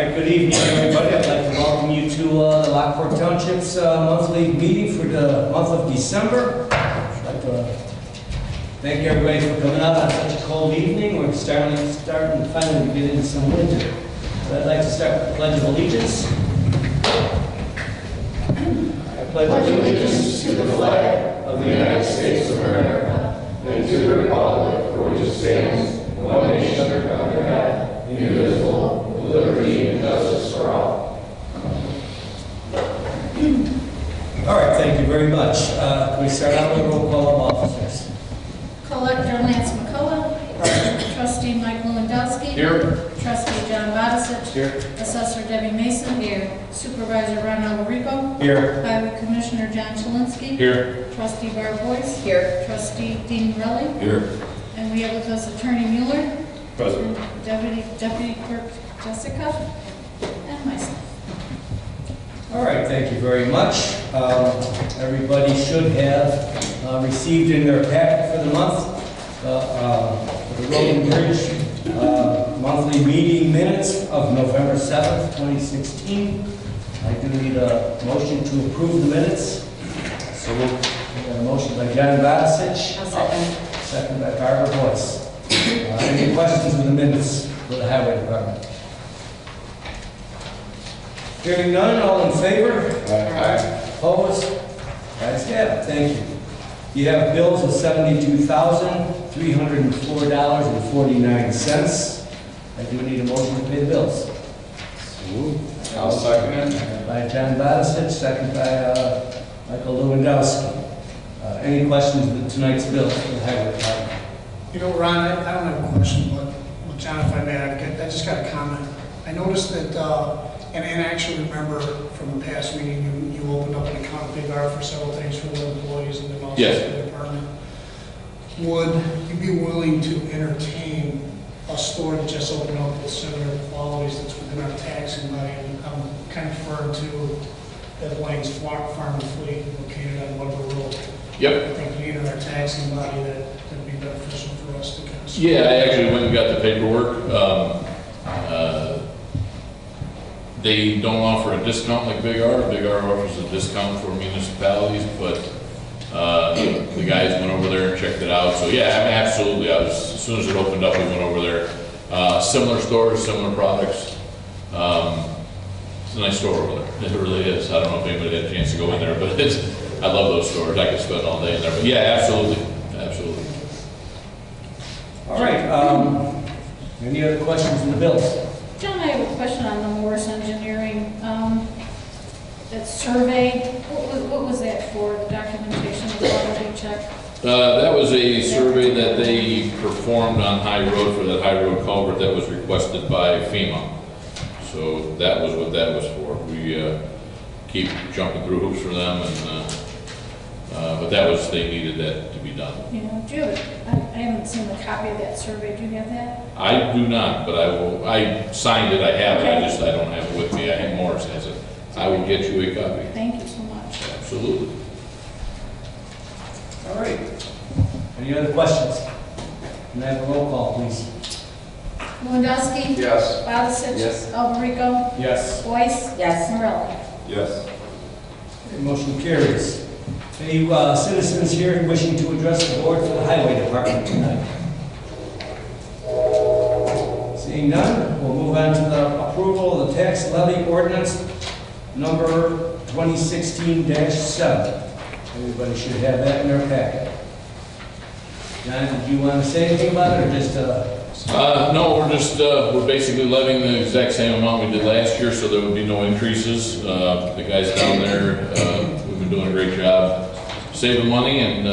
right, good evening, everybody. I'd like to welcome you to the Lockport Township's monthly meeting for the month of December. I'd like to thank everybody for coming out on such a cold evening. We're starting finally to get into some winter. So I'd like to start with the Pledge of Allegiance. I pledge allegiance to the flag of the United States of America and to the republic for which it stands, one nation under God, indivisible, with liberty and justice for all. All right, thank you very much. Can we start out with a roll call of officers? Collector Lance McCullough. Trustee Mike Lewandowski. Here. Trustee John Bodisich. Here. Assessor Debbie Mason. Here. Supervisor Ron Alberico. Here. Highway Commissioner John Chalinsky. Here. Trustee Barb Boyce. Here. Trustee Dean Relly. Here. And we have with us Attorney Mueller. Present. And Deputy Clerk Jessica. And myself. All right, thank you very much. Everybody should have received in their packet for the month the Road and Bridge monthly meeting minutes of November 7th, 2016. I do need a motion to approve the minutes. So we'll get a motion by John Bodisich. Second by Barbara Boyce. Any questions with the minutes for the Highway Department? Hearing none, all in favor? Aye. Opposed? Ayes have it. Thank you. You have bills of $72,304.49. I do need a motion to pay the bills. I'll second it. By John Bodisich, second by Michael Lewandowski. Any questions with tonight's bills for the Highway Department? You know, Ron, I don't have a question, but John, if I may, I just got a comment. I noticed that, and I actually remember from the past meeting, you opened up an account at Big R for several things for the employees and then also Yes. for the department. Would you be willing to entertain a store that just opened up with similar qualities that's within our taxing money? And I'm kind of referring to that Blaine's Farm and Fleet located on Weber Road. Yep. I think being in our taxing body, that'd be beneficial for us to kind of. Yeah, I actually went and got the paperwork. They don't offer a discount like Big R. Big R offers a discount for municipalities, but the guys went over there and checked it out. So yeah, I mean, absolutely. As soon as it opened up, we went over there. Similar stores, similar products. It's a nice store over there. It really is. I don't know if anybody had a chance to go in there, but I love those stores. I could spend all day in there. But yeah, absolutely, absolutely. All right. Any other questions on the bills? John, I have a question on the Morris Engineering. That survey, what was that for? The documentation of the quality check? That was a survey that they performed on High Road for that High Road culvert that was requested by FEMA. So that was what that was for. We keep jumping through hoops for them, and but they needed that to be done. Yeah, do you have I haven't seen the copy of that survey. Do you have that? I do not, but I will. I signed it. I have Okay. it. I don't have it with me. I have Morris has it. I will get you a copy. Thank you so much. Absolutely. All right. Any other questions? Can I have a roll call, please? Lewandowski. Yes. Bodisich. Yes. Alberico. Yes. Boyce. Yes. Morelli. Yes. Motion carries. Any citizens here wishing to address the board for the Highway Department tonight? Seeing none, we'll move on to the approval of the tax levy ordinance number 2016-7. Everybody should have that in their packet. John, did you want to say anything about it, or just No, we're basically levying the exact same amount we did last year, so there would be no increases. The guys down there, we've been doing a great job saving money, and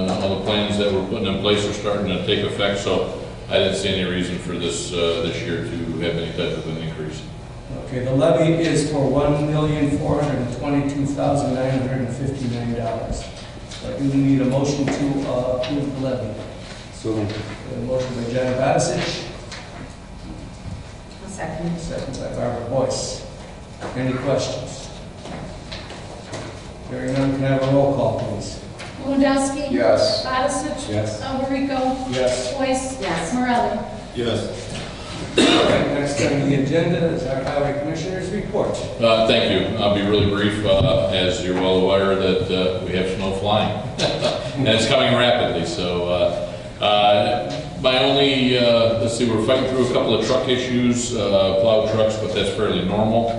all the plans that we're putting in place are starting to take effect. So I didn't see any reason for this year to have any type of an increase. Okay, the levy is for $1,422,959. I do need a motion to approve the levy. So. A motion by John Bodisich. I'll second. Second by Barbara Boyce. Any questions? Hearing none, can I have a roll call, please? Lewandowski. Yes. Bodisich. Yes. Alberico. Yes. Boyce. Yes. Morelli. Yes. All right, next on the agenda is our Highway Commissioner's report. Thank you. I'll be really brief. As you're well aware that we have snow flying, and it's coming rapidly. So my only, let's see, we're fighting through a couple of truck issues, plow trucks, but that's fairly normal.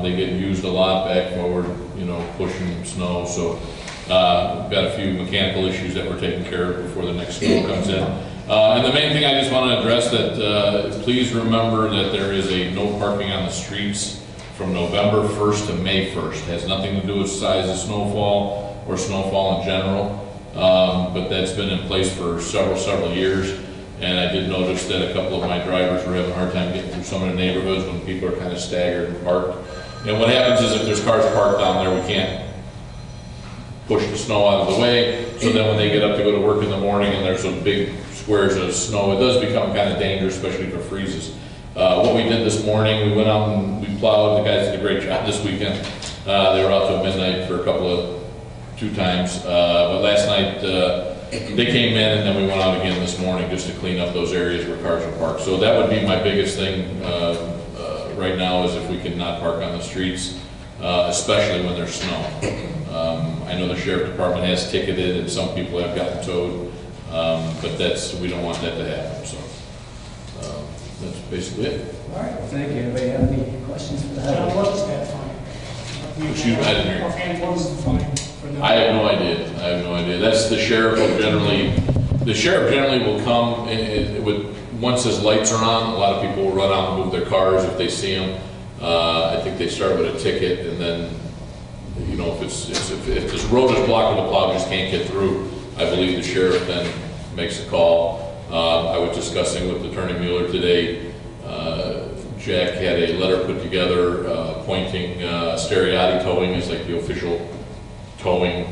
They get used a lot back forward, you know, pushing snow. So we've got a few mechanical issues that we're taking care of before the next snow comes in. And the main thing I just want to address that please remember that there is a no parking on the streets from November 1st to May 1st. It has nothing to do with size of snowfall or snowfall in general. But that's been in place for several years, and I did notice that a couple of my drivers were having a hard time getting through some of the neighborhoods when people are kind of staggered and parked. And what happens is if there's cars parked down there, we can't push the snow out of the way, so then when they get up to go to work in the morning and there's some big squares of snow, it does become kind of dangerous, especially if it freezes. What we did this morning, we went out and we plowed. The guys did a great job this weekend. They were out till midnight for two times, but last night they came in and then we went out again this morning just to clean up those areas where cars are parked. So that would be my biggest thing right now, is if we can not park on the streets, especially when there's snow. I know the sheriff department has ticketed and some people have gotten towed, but we don't want that to happen. So that's basically it. All right, well, thank you. Anybody have any questions for the highway? John, what is that fine? Excuse me, I didn't hear you. And what is the fine for them? I have no idea. That's the sheriff will generally, will come once his lights are on, a lot of people will run out and move their cars if they see them. I think they start with a ticket, and then, you know, if this road is blocked and the plow just can't get through, I believe the sheriff then makes a call. I was discussing with Attorney Mueller today. Jack had a letter put together appointing Steriati Towing as like the official towing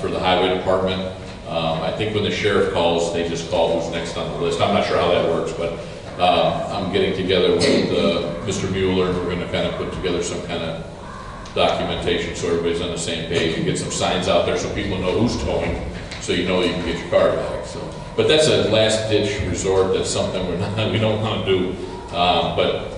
for the highway department. I think when the sheriff calls, they just call who's next on the list. I'm not sure how that works, but I'm getting together with Mr. Mueller, and we're going to kind of put together some kind of documentation so everybody's on the same page, and get some signs out there so people know who's towing, so you know you can get your car back. So, but that's a last-ditch resort. That's something we don't want to do. But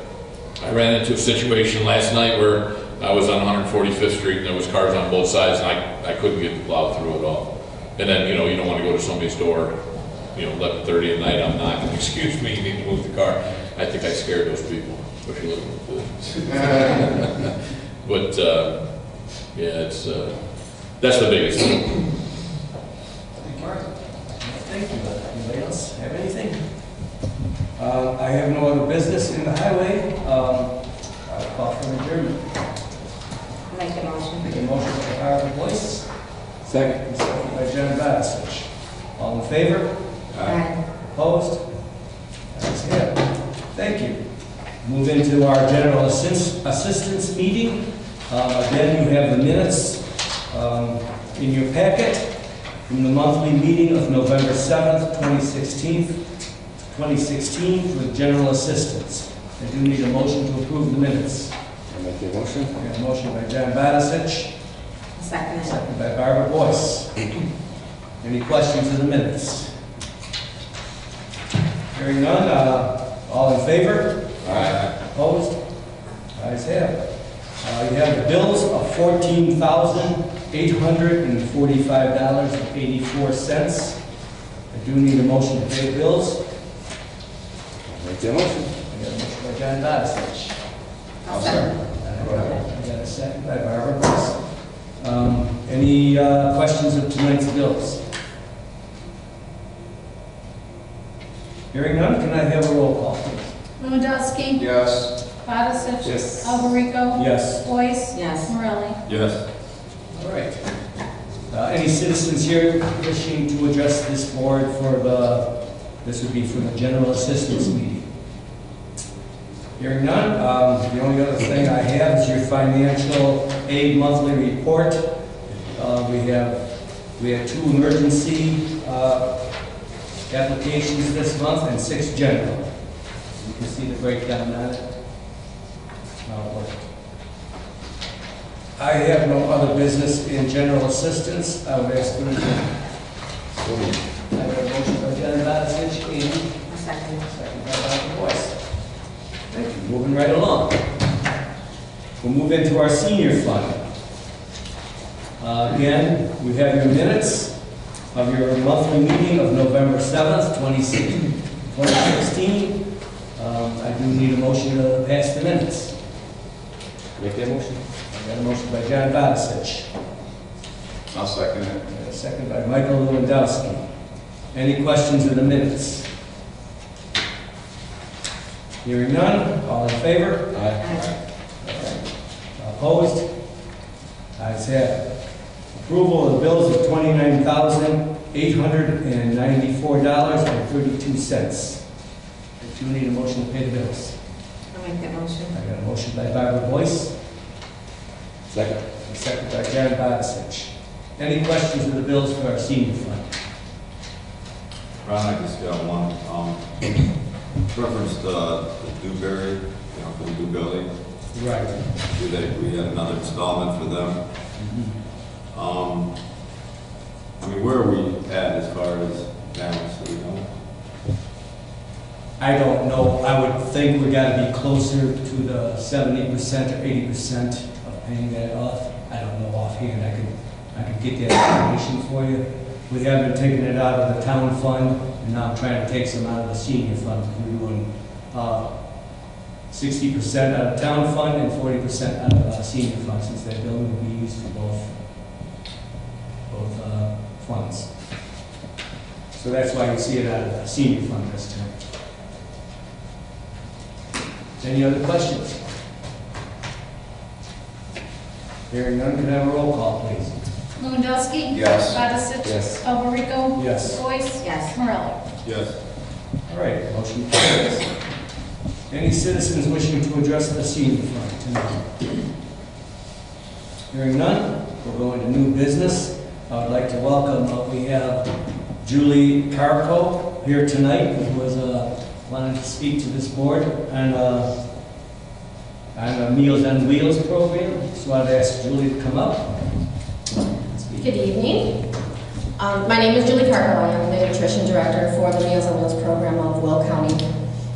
I ran into a situation last night where I was on 145th Street and there was cars on both sides, and I couldn't get the plow through at all. And then, you know, you don't want to go to somebody's door, you know, 11:30 at night, I'm knocking, excuse me, you need to move the car. I think I scared those people, especially looking at this. But, yeah, that's the biggest thing. Thank you. Anybody else have anything? I have no other business in the highway. I'll call for an adjournment. Make a motion. Make a motion by Howard Boyce. Second. Second by John Badisich. All in favor? Aye. Opposed? That's it. Thank you. Move into our general assistance meeting. Again, you have the minutes in your packet from the monthly meeting of November 7th, 2016 for general assistance. I do need a motion to approve the minutes. I make the motion. We have a motion by John Badisich, Second. second by Barbara Boyce. Any questions of the minutes? Hearing none, all in favor? Aye. Opposed? Ayes have it. You have the bills of $14,845.84. I do need a motion to pay the bills. I make the motion. I got a motion by John Badisich. I'll second. I got a second by Barbara Boyce. Any questions of tonight's bills? Hearing none, can I have a roll call, please? Lewandowski. Yes. Badisich. Yes. Alberico. Yes. Boyce. Yes. Morelli. Yes. All right. Any citizens here wishing to address this board this would be for the general assistance meeting? Hearing none, the only other thing I have is your financial aid monthly report. We had 2 emergency applications this month and 6 general. You can see the breakdown on it. I have no other business in general assistance. I would ask for an adjournment. I have a motion by John Badisich and I'll second. second by Dr. Boyce. moving right along. We'll move into our senior fund. Again, we have your minutes of your monthly meeting of November 7th, 2016. I do need a motion to pass the minutes. Make that motion. I got a motion by John Badisich. I'll second it. And a second by Michael Lewandowski. Any questions of the minutes? Hearing none, all in favor? Aye. Opposed? Ayes have it. Approval of the bills of $29,894.32. I do need a motion to pay the bills. I'll make that motion. I got a motion by Barbara Boyce, Second. and a second by John Badisich. Any questions of the bills for our senior fund? Ron, I just got one. Reference the Dewberry, for the new building. Right. We had another installment for them. Where are we at as far as balance, do we know? I don't know. I would think we gotta be closer to the 70% or 80% of paying that off. I don't know offhand. I could get that information for you. We have been taking it out of the town fund, and now I'm trying to take some out of the senior fund. We're doing 60% out of town fund and 40% out of senior fund, since that building will be used for both funds. So that's why you see it out of the senior fund this time. Any other questions? Hearing none, can I have a roll call, please? Lewandowski? Yes. Badisich? Yes. Alberico? Yes. Boyce? Yes. Morelli? Yes. All right, motion carries. Any citizens wishing to address the senior fund tonight? Hearing none, we'll go into new business. I would like to welcome, we have Julie Carco here tonight, who was wanted to speak to this board on a Meals on Wheels program. So I'd ask Julie to come up. Good evening. My name is Julie Carter. I am the nutrition director for the Meals on Wheels program of Will County.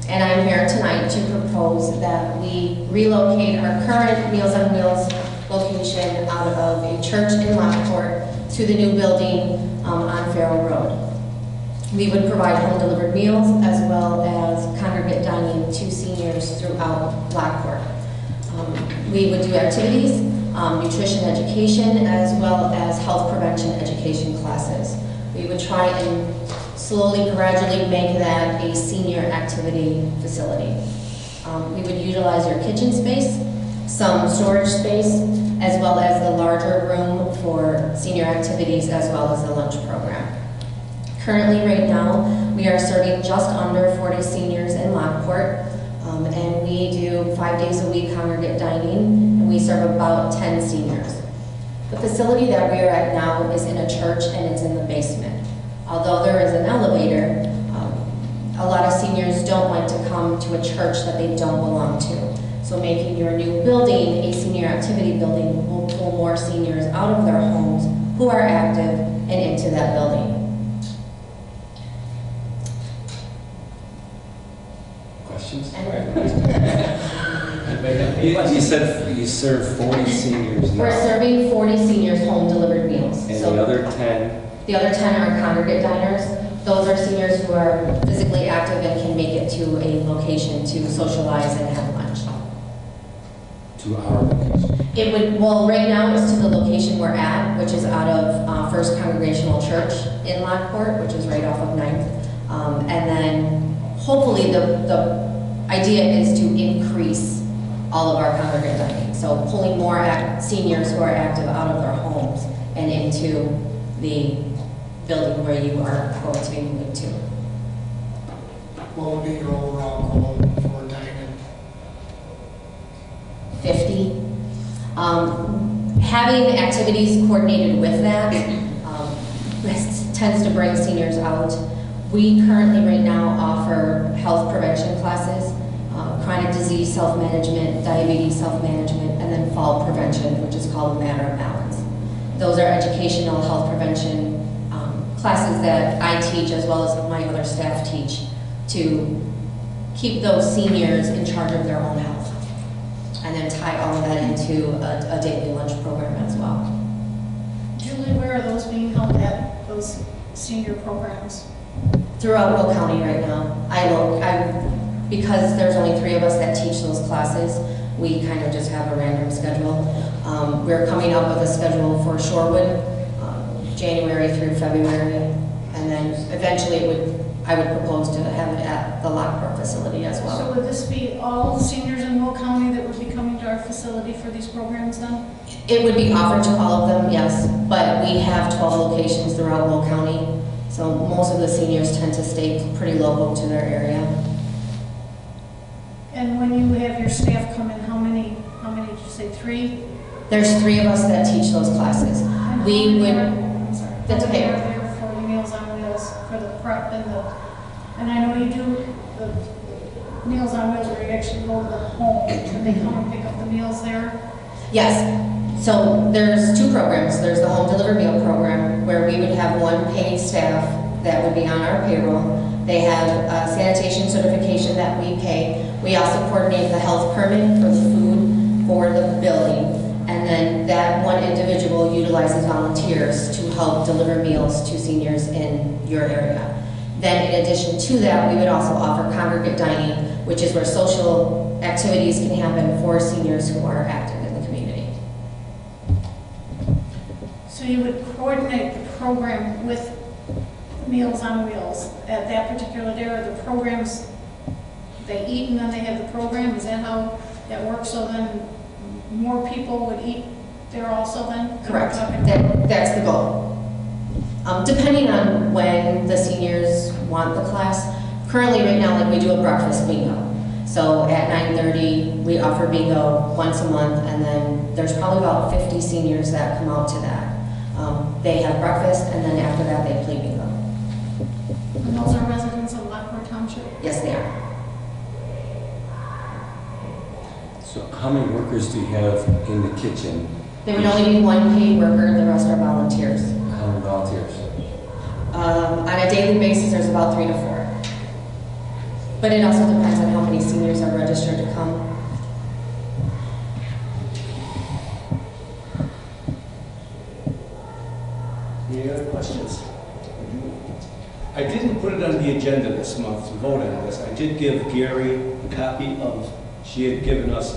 And I'm here tonight to propose that we relocate our current Meals on Wheels location out of a church in Lockport to the new building on Farrell Road. We would provide home-delivered meals as well as congregate dining to seniors throughout Lockport. We would do activities, nutrition education, as well as health prevention education classes. We would try and slowly, gradually make that a senior activity facility. We would utilize your kitchen space, some storage space, as well as the larger room for senior activities, as well as the lunch program. Currently, right now, we are serving just under 40 seniors in Lockport, and we do 5 days a week congregate dining, and we serve about 10 seniors. The facility that we are at now is in a church, and it's in the basement. Although there is an elevator, a lot of seniors don't like to come to a church that they don't belong to. So making your new building a senior activity building will pull more seniors out of their homes who are active and into that building. Questions? You You said you serve 40 seniors now. We're serving 40 seniors home delivered meals. And So the other 10, the other 10 are congregate diners. Those are seniors who are physically active and can make it to a location to socialize and have lunch. to our location. It would, well, right now it's to the location we're at, which is out of First Congregational Church in Lockport, which is right off of 9th. And then hopefully the idea is to increase all of our congregate dining. So pulling more seniors who are active out of their homes and into the building where you are going to be moving to. What would be your overall goal for dining? 50. Having activities coordinated with that tends to bring seniors out. We currently right now offer health prevention classes, chronic disease self-management, diabetes self-management, and then fall prevention, which is called Matter of Balance. Those are educational health prevention classes that I teach as well as my other staff teach to keep those seniors in charge of their own health. And then tie all of that into a daily lunch program as well. Julie, where are those being held at, those senior programs? Throughout Will County right now. Because there's only 3 of us that teach those classes, we kind of just have a random schedule. We're coming up with a schedule for Shorewood, January through February, and then eventually I would propose to have it at the Lockport facility as So well. would this be all seniors in Will County that would be coming to our facility for these programs then? It would be offered to all of them, yes, but we have 12 locations throughout Will County, so most of the seniors tend to stay pretty local to their area. And when you have your staff come in, how many did you say, 3? There's 3 of us that teach those classes. And We how many would, I'm sorry. That's How many okay. are there for the Meals on Wheels, for the prep and I know you do the Meals on Wheels where you actually go to the home, and they come and pick up the meals there? yes, so there's 2 programs. There's the home delivered meal program where we would have 1 paid staff that would be on our payroll. They have a sanitation certification that we pay. We also coordinate the health permit for the food for the building. And then that 1 individual utilizes volunteers to help deliver meals to seniors in your area. Then in addition to that, we would also offer congregate dining, which is where social activities can happen for seniors who are active in the community. So you would coordinate the program with Meals on Wheels at that particular day, or the programs, they eat and then they have the program? Is that how that works? So then more people would eat there also then? Correct. That's the goal. Depending on when the seniors want the class. Currently, right now, like we do a breakfast bingo. So at 9:30, we offer bingo once a month, and then there's probably about 50 seniors that come out to that. They have breakfast, and then after that, they play bingo. And those are residents of Lockport Township? Yes, they are. So how many workers do you have in the kitchen? There would only be 1 paid worker, the rest are volunteers. How many volunteers? On a daily basis, there's about 3 to 4. But it also depends on how many seniors are registered to come. Any other questions? I didn't put it on the agenda this month to vote on this. I did give Gary a copy of, she had given us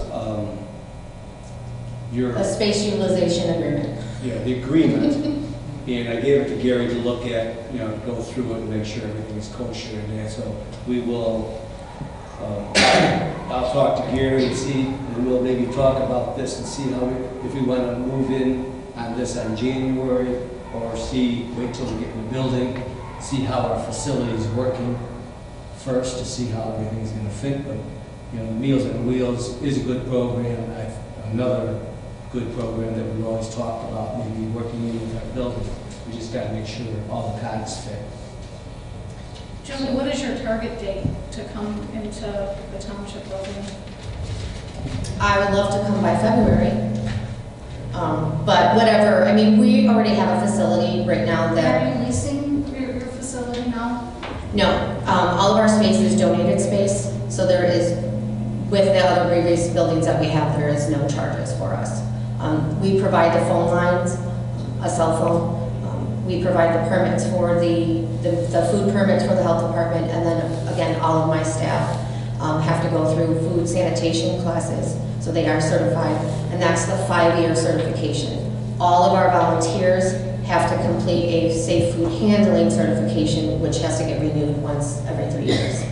your, A space utilization agreement. yeah, the agreement. And I gave it to Gary to look at, you know, go through it and make sure everything is kosher in there. So we will, I'll talk to Gary and see, and we'll maybe talk about this and see how if we want to move in on this on January, or wait till we get in the building, see how our facility is working first to see how everything's going to fit. But, you know, Meals on Wheels is a good program. Another good program that we've always talked about, maybe working in with our building. We just got to make sure all the cogs fit. Julie, what is your target date to come into the township building? I would love to come by February. But whatever, I mean, we already have a facility right now that, Are you leasing your facility now? no, all of our space is donated space. So there is, with the other previous buildings that we have, there is no charges for us. We provide the phone lines, a cell phone. We provide the permits for the food permits for the health department, and then again, all of my staff have to go through food sanitation classes, so they are certified, and that's the 5-year certification. All of our volunteers have to complete a safe food handling certification, which has to get renewed once every 3 years.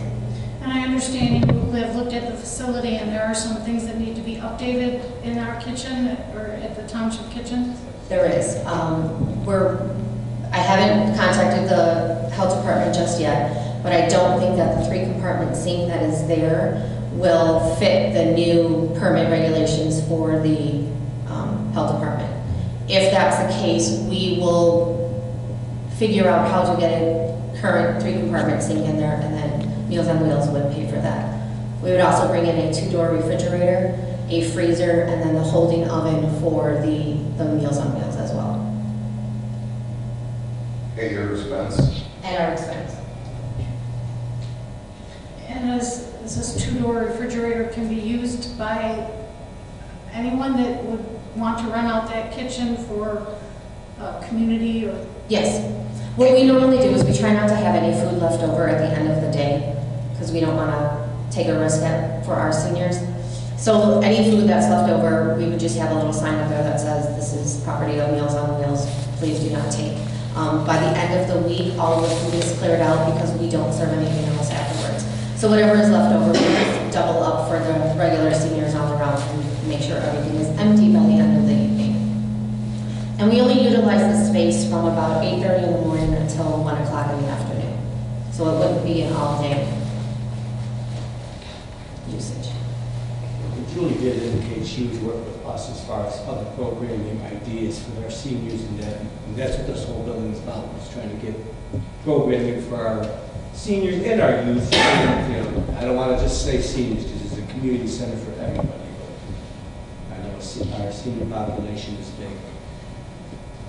And I understand you have looked at the facility and there are some things that need to be updated in our kitchen or at the township kitchen? There is. I haven't contacted the health department just yet, but I don't think that the 3-compartment sink that is there will fit the new permit regulations for the health department. If that's the case, we will figure out how to get a current 3-compartment sink in there, and then Meals on Wheels would pay for that. We would also bring in a 2-door refrigerator, a freezer, and then the holding oven for the Meals on Wheels as well. At your expense? At our expense. And as this two-door refrigerator can be used by anyone that would want to rent out that kitchen for community or? Yes. What we normally do is we try not to have any food left over at the end of the day because we don't want to take a risk for our seniors. So any food that's left over, we would just have a little sign up there that says, this is property of Meals on Wheels, please do not take. By the end of the week, all of the food is cleared out because we don't serve anything else afterwards. So whatever is left over, we double up for the regular seniors on the route and make sure everything is empty by the end of the evening. And we only utilize the space from about 8:30 in the morning until 1 o'clock in the afternoon. So it wouldn't be an all-day usage. Julie did indicate she would work with us as far as other programming ideas for our seniors and that. And that's what this whole building is about, is trying to get programming for our seniors and our youth. You know, I don't want to just say seniors because it's a community center for everybody. But I know our senior population is big.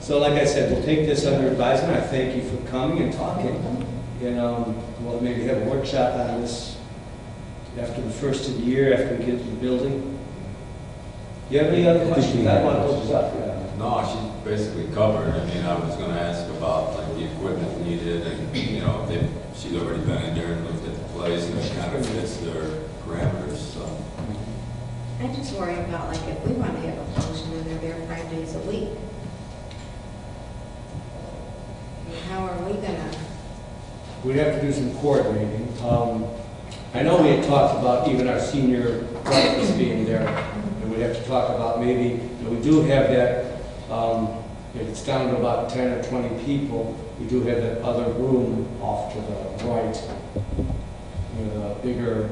So like I said, we'll take this under advisement. I thank you for coming and talking. And we'll maybe have a workshop on this after the first of the year, after we get to the building. You have any other questions? I want to open this up. No, she's basically covered. I mean, I was going to ask about like the equipment needed and, you know, if she's already been in there and looked at the place and it kind of fits their parameters, so. I just worry about like if we want to have a function and they're there 5 days a week. How are we gonna? We'd have to do some coordinating. I know we had talked about even our senior breakfast being there, and we'd have to talk about maybe, we do have that, if it's down to about 10 or 20 people, we do have that other room off to the right, the bigger.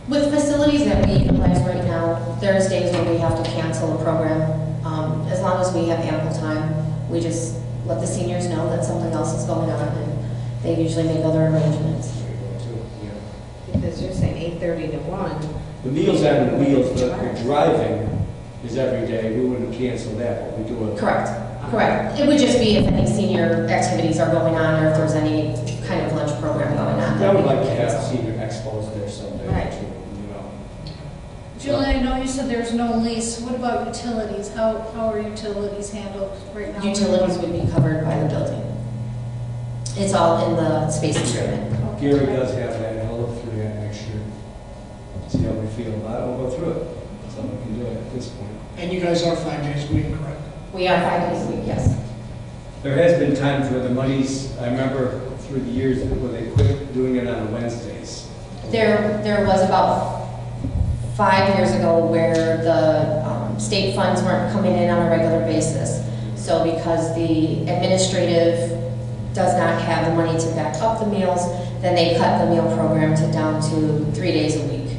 With facilities that we utilize right now, there's days when we have to cancel a program. As long as we have ample time, we just let the seniors know that something else is going on, and they usually make other arrangements. Because you're saying 8:30 to 1. The Meals on Wheels, the driving is every day. We wouldn't cancel that, but we do it. Correct. It would just be if any senior activities are going on, or if there's any kind of lunch program going on. I would like to have senior expos there someday. Right. Too, Julie, I know you said there's no lease. What about utilities? How are utilities handled right now? Utilities would be covered by the building. It's all in the space agreement. Gary does have that, and I'll look through that next year. See how we feel about it. We'll go through it. That's all we can do at this point. And you guys are 5 days a week, correct? We are 5 days a week, yes. There has been times where the money's, I remember through the years where they quit doing it on Wednesdays. There was about 5 years ago where the state funds weren't coming in on a regular basis. So because the administrative does not have the money to back up the meals, then they cut the meal program down to 3 days a week,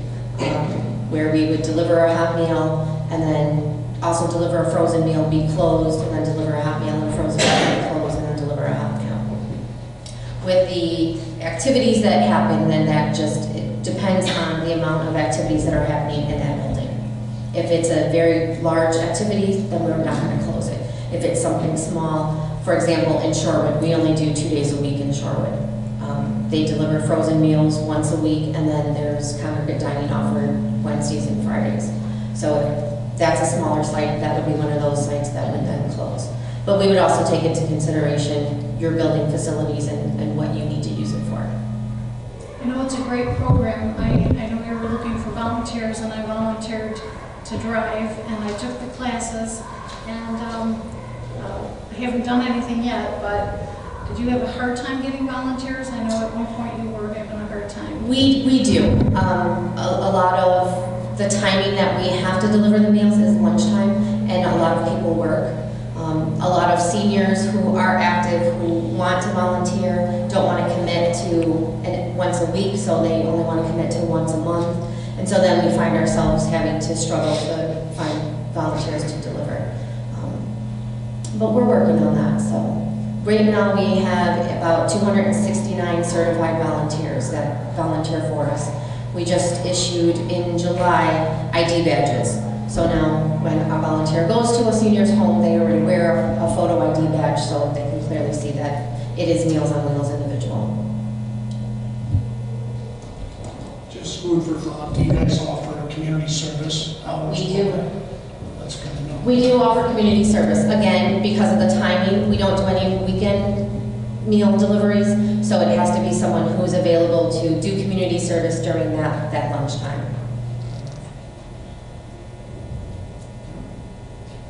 where we would deliver a hot meal and then also deliver a frozen meal, be closed, and then deliver a hot meal and a frozen meal, be closed, and then deliver a hot meal. With the activities that happen, then that just it depends on the amount of activities that are happening in that building. If it's a very large activity, then we're not going to close it. If it's something small, for example, in Shorewood, we only do 2 days a week in Shorewood. They deliver frozen meals once a week, and then there's congregate dining offered Wednesdays and Fridays. So if that's a smaller site, that would be one of those sites that would then close. But we would also take into consideration your building facilities and what you need to use it for. You know, it's a great program. I know you were looking for volunteers, and I volunteered to drive, and I took the classes, and I haven't done anything yet, but did you have a hard time getting volunteers? I know at one point you were having a hard time. We do. A lot of the timing that we have to deliver the meals is lunchtime, and a lot of people work. A lot of seniors who are active, who want to volunteer, don't want to commit to once a week, so they only want to commit to once a month. And so then we find ourselves having to struggle to find volunteers to deliver. But we're working on that, so. Right now we have about 269 certified volunteers that volunteer for us. We just issued in July ID badges. So now when a volunteer goes to a senior's home, they already wear a photo ID badge so they can clearly see that it is Meals on Wheels individual. food for thought. Do you guys offer community service hours? We do. That's good to know. We do offer community service. Again, because of the timing, we don't do any weekend meal deliveries, so it has to be someone who's available to do community service during that lunchtime.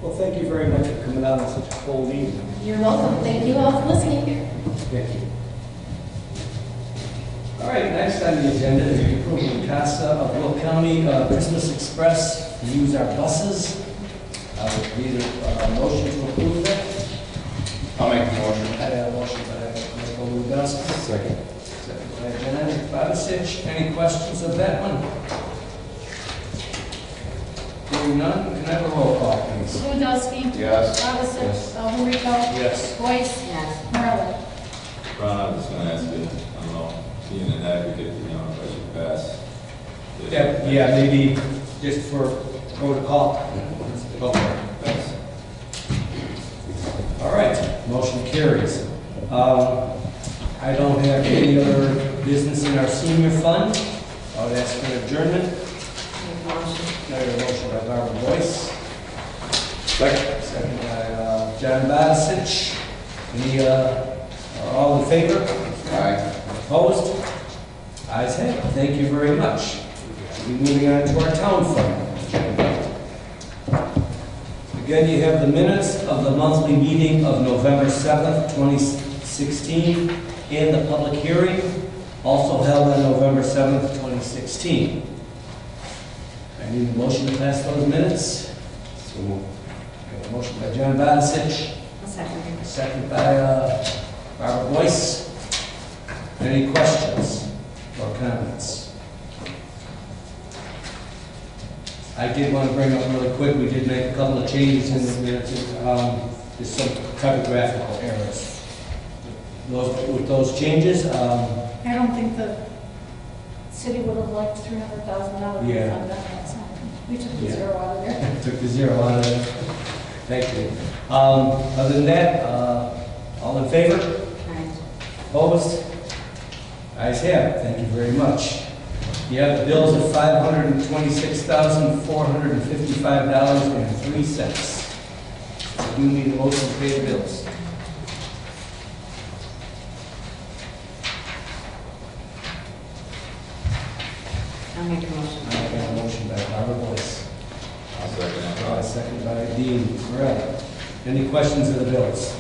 Well, thank you very much for coming out on such a cold evening. You're welcome. Thank you all for listening. Thank you. All right, next on the agenda is the approval of CASA of Will County Christmas Express to use our buses. I would need a motion to approve that. I'll make the motion. I have a motion by Michael Lugowski. Second by Janet Babasich. Any questions of that one? Hearing none, can I have a roll call, please? Lewandowski. Yes. Robinson. Alberico. Yes. Boyce. Yes. Marlin. Ron, I'm just gonna ask you, I don't know, being an advocate, you know, if I should pass. Yeah, maybe just for protocol. Okay. Pass. All right, motion carries. I don't have any other business in our senior fund. I would ask for adjournment. Make a motion. I have a motion by Barbara Boyce. Second by John Badisich. Any, all in favor? Aye. Opposed? Ayes have it. Thank you very much. We'll be moving on to our town fund. Again, you have the minutes of the monthly meeting of November 7th, 2016, and the public hearing, also held on November 7th, 2016. I need a motion to pass those minutes. So moved. Okay, a motion by John Badisich, A second. second by Barbara Boyce. Any questions or comments? I did want to bring up really quick, we did make a couple of changes in the minutes, just some typographical errors. With those changes, I don't think the city would have liked $300,000 Yeah. on that, so we took the Yeah. zero out of there. took the zero out of it. Thank you. Other than that, all in favor? Aye. Opposed? Ayes have it. Thank you very much. You have the bills of $526,455.03. I do need a motion to pay the bills. I'll make a motion. I have a motion by Barbara Boyce. I'll second that. Second by Dean Morelli. Any questions of the bills?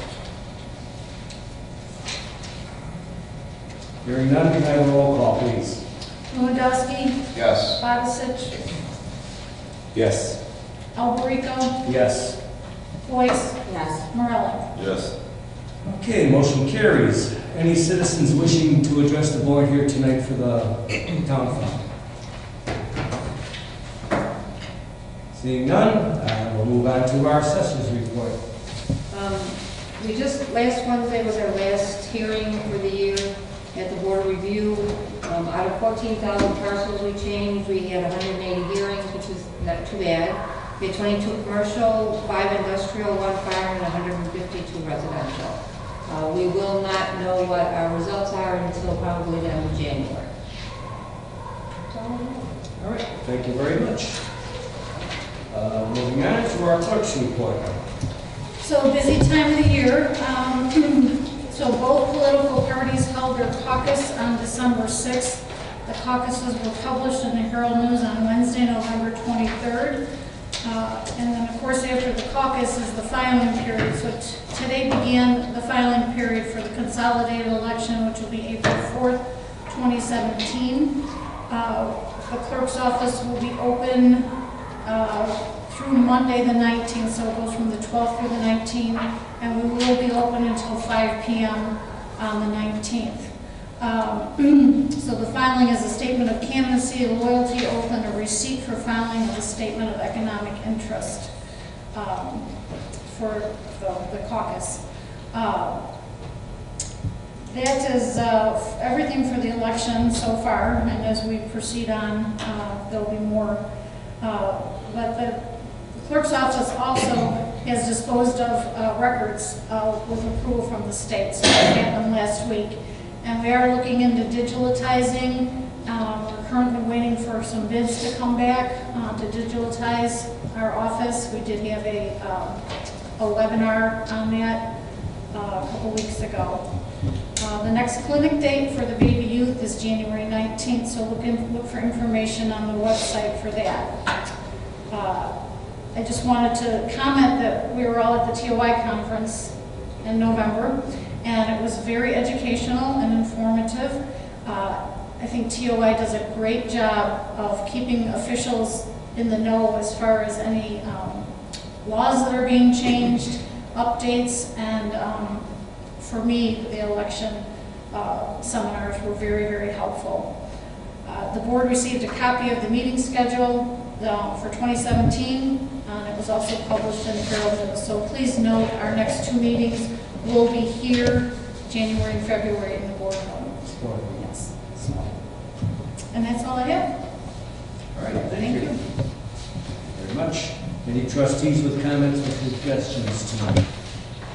Hearing none, can I have a roll call, please? Lewandowski. Yes. Babasich. Yes. Alberico. Yes. Boyce. Yes. Marlin. Yes. Okay, motion carries. Any citizens wishing to address the board here tonight for the town fund? Seeing none, we'll move on to our assessors report. We just, last Wednesday was our last hearing for the year at the board review. Out of 14,000 parcels we changed, we had 180 hearings, which is not too bad. We had 22 commercial, 5 industrial, 1 fire, and 152 residential. We will not know what our results are until probably the end of January. All right, thank you very much. Moving on to our clerk's report. So busy time of the year. So both political parties held their caucus on December 6th. The caucuses were published in the Herald News on Wednesday, November 23rd. And then, of course, after the caucus is the filing period. So today began the filing period for the consolidated election, which will be April 4th, 2017. The clerk's office will be open through Monday the 19th, so it goes from the 12th through the 19th, and we will be open until 5 p.m. on the 19th. So the filing is a statement of candidacy, a loyalty oath, and a receipt for filing of a statement of economic interest for the caucus. That is everything for the election so far, and as we proceed on, there'll be more. But the clerk's office also has disposed of records with approval from the state. So that happened last week. And we are looking into digitalizing. We're currently waiting for some bids to come back to digitize our office. We did have a webinar on that a couple weeks ago. The next clinic date for the baby youth is January 19th, so look for information on the website for that. I just wanted to comment that we were all at the TOI conference in November, and it was very educational and informative. I think TOI does a great job of keeping officials in the know as far as any laws that are being changed, updates, and for me, the election seminars were very, very helpful. The board received a copy of the meeting schedule for 2017, and it was also published in the Herald News. So please note our next 2 meetings will be here, January and February, in the boardroom. Yes. So, and that's all I have. All right, thank you very much. Any trustees with comments or suggestions tonight?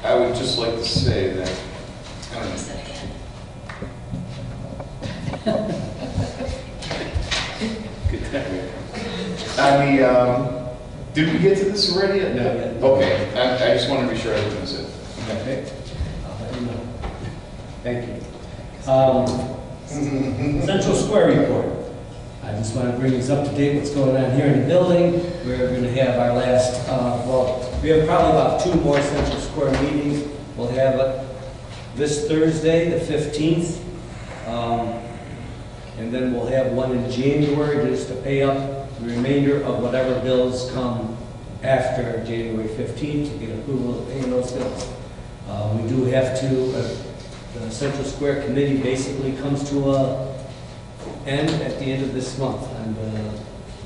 I would just like to say that, did we get to this already? Not yet. Okay, I just wanted to be sure I didn't miss it. Okay. I'll let you know. Thank you. Central Square report. I just want to bring us up to date what's going on here in the building. We're going to have our last, we have probably about 2 more Central Square meetings. We'll have it this Thursday, the 15th, and then we'll have one in January just to pay up the remainder of whatever bills come after January 15th to get approval of paying those bills. We do have to, the Central Square Committee basically comes to a end at the end of this month, on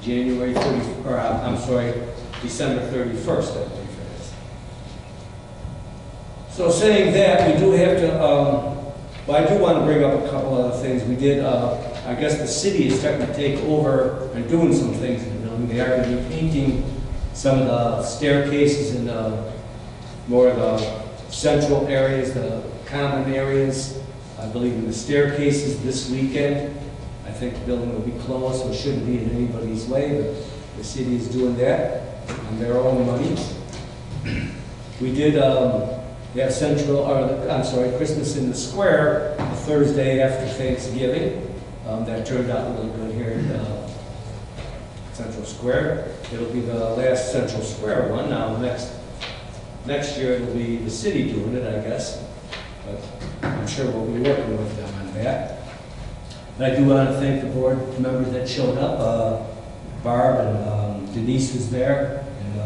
January 30th, or I'm sorry, December 31st, I believe it is. So saying that, we do have to, well, I do want to bring up a couple other things. We did, I guess the city is starting to take over and doing some things in the building. They are going to be painting some of the staircases and more of the central areas, the common areas. I believe in the staircases this weekend. I think the building will be closed, so it shouldn't be in anybody's way, but the city is doing that on their own money. We did have Christmas in the Square the Thursday after Thanksgiving. That turned out really good here in Central Square. It'll be the last Central Square one. Now next year it'll be the city doing it, I guess. But I'm sure we'll be working with them on that. And I do want to thank the board members that showed up. Barb and Denise was there, and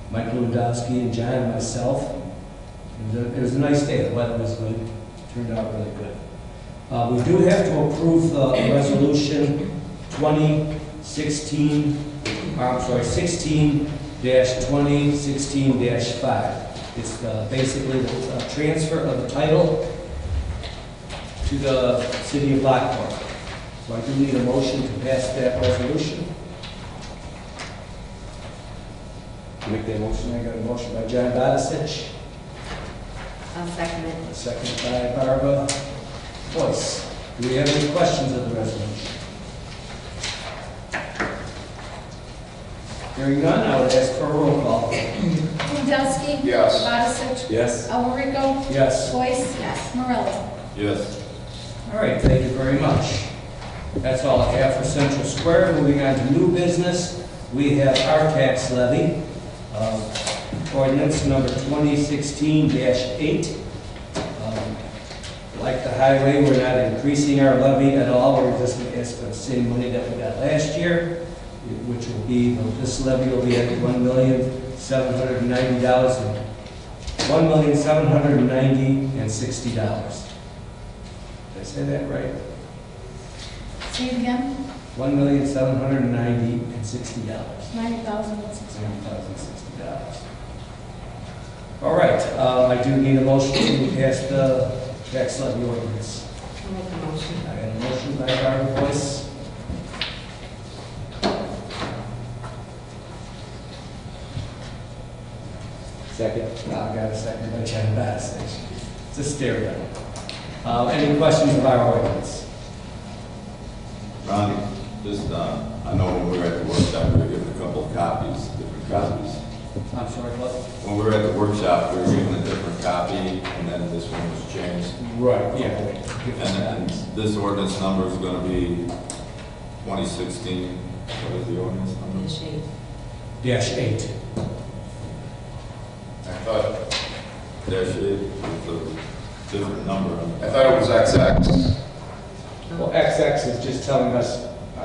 Mike Lewandowski and John and myself. It was a nice day. The weather was good. It turned out really good. We do have to approve the resolution 16-2016-5. It's basically the transfer of the title to the city of Lockport. So I do need a motion to pass that resolution. Make that motion. I got a motion by John Badisich. I'll second it. A second by Barbara Boyce. Do we have any questions of the resolution? Hearing none, I would ask for a roll call. Lewandowski? Yes. Badisich? Yes. Alberico? Yes. Boyce? Yes. Morelli? Yes. All right, thank you very much. That's all I have for Central Square. Moving on to new business, we have our tax levy, ordinance number 2016-8. Like the highway, we're not increasing our levy at all. We're just going to ask for the same money that we got last year, which will be, this levy will be at $1,790,000, $1,790,060. Did I say that right? Say it again? $1,790,060. $90,060. All right, I do need a motion to pass the tax levy ordinance. I'll make a motion. I got a motion by Barbara Boyce. Second. I got a second by John Badisich. It's a stereo. Any questions of our ordinance? I Ronnie, just, I know when we were at the workshop, we were given a couple of copies, different copies. I'm sorry, what? When we were at the workshop, we were given a different copy, and then this one was changed. Right, yeah. And this ordinance number is gonna be 2016, what is the ordinance number? -8. I thought Dash 8, with a different number. it was XX. Well, XX is just telling us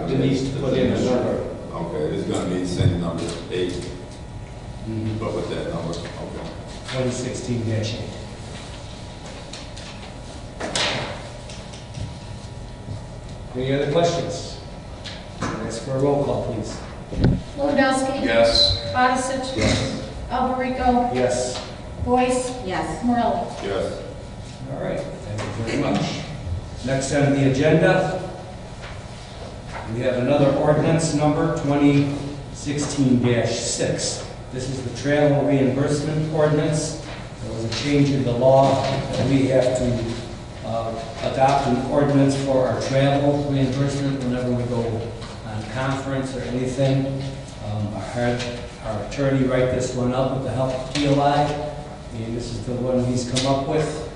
Denise to put in a number. Okay, it's gonna be the same number, 8, but with that number, okay. 2016-8. Any other questions? Ask for a roll call, please. Lewandowski. Yes. Odisich. Yes. Alberico. Yes. Boyce. Yes. Morelli. Yes. All right, thank you very much. Next on the agenda, we have another ordinance number 2016-6. This is the travel reimbursement ordinance. There was a change in the law that we have to adopt an ordinance for our travel reimbursement whenever we go on conference or anything. I had our attorney write this one up with the help of PLI, and this is the one he's come up with.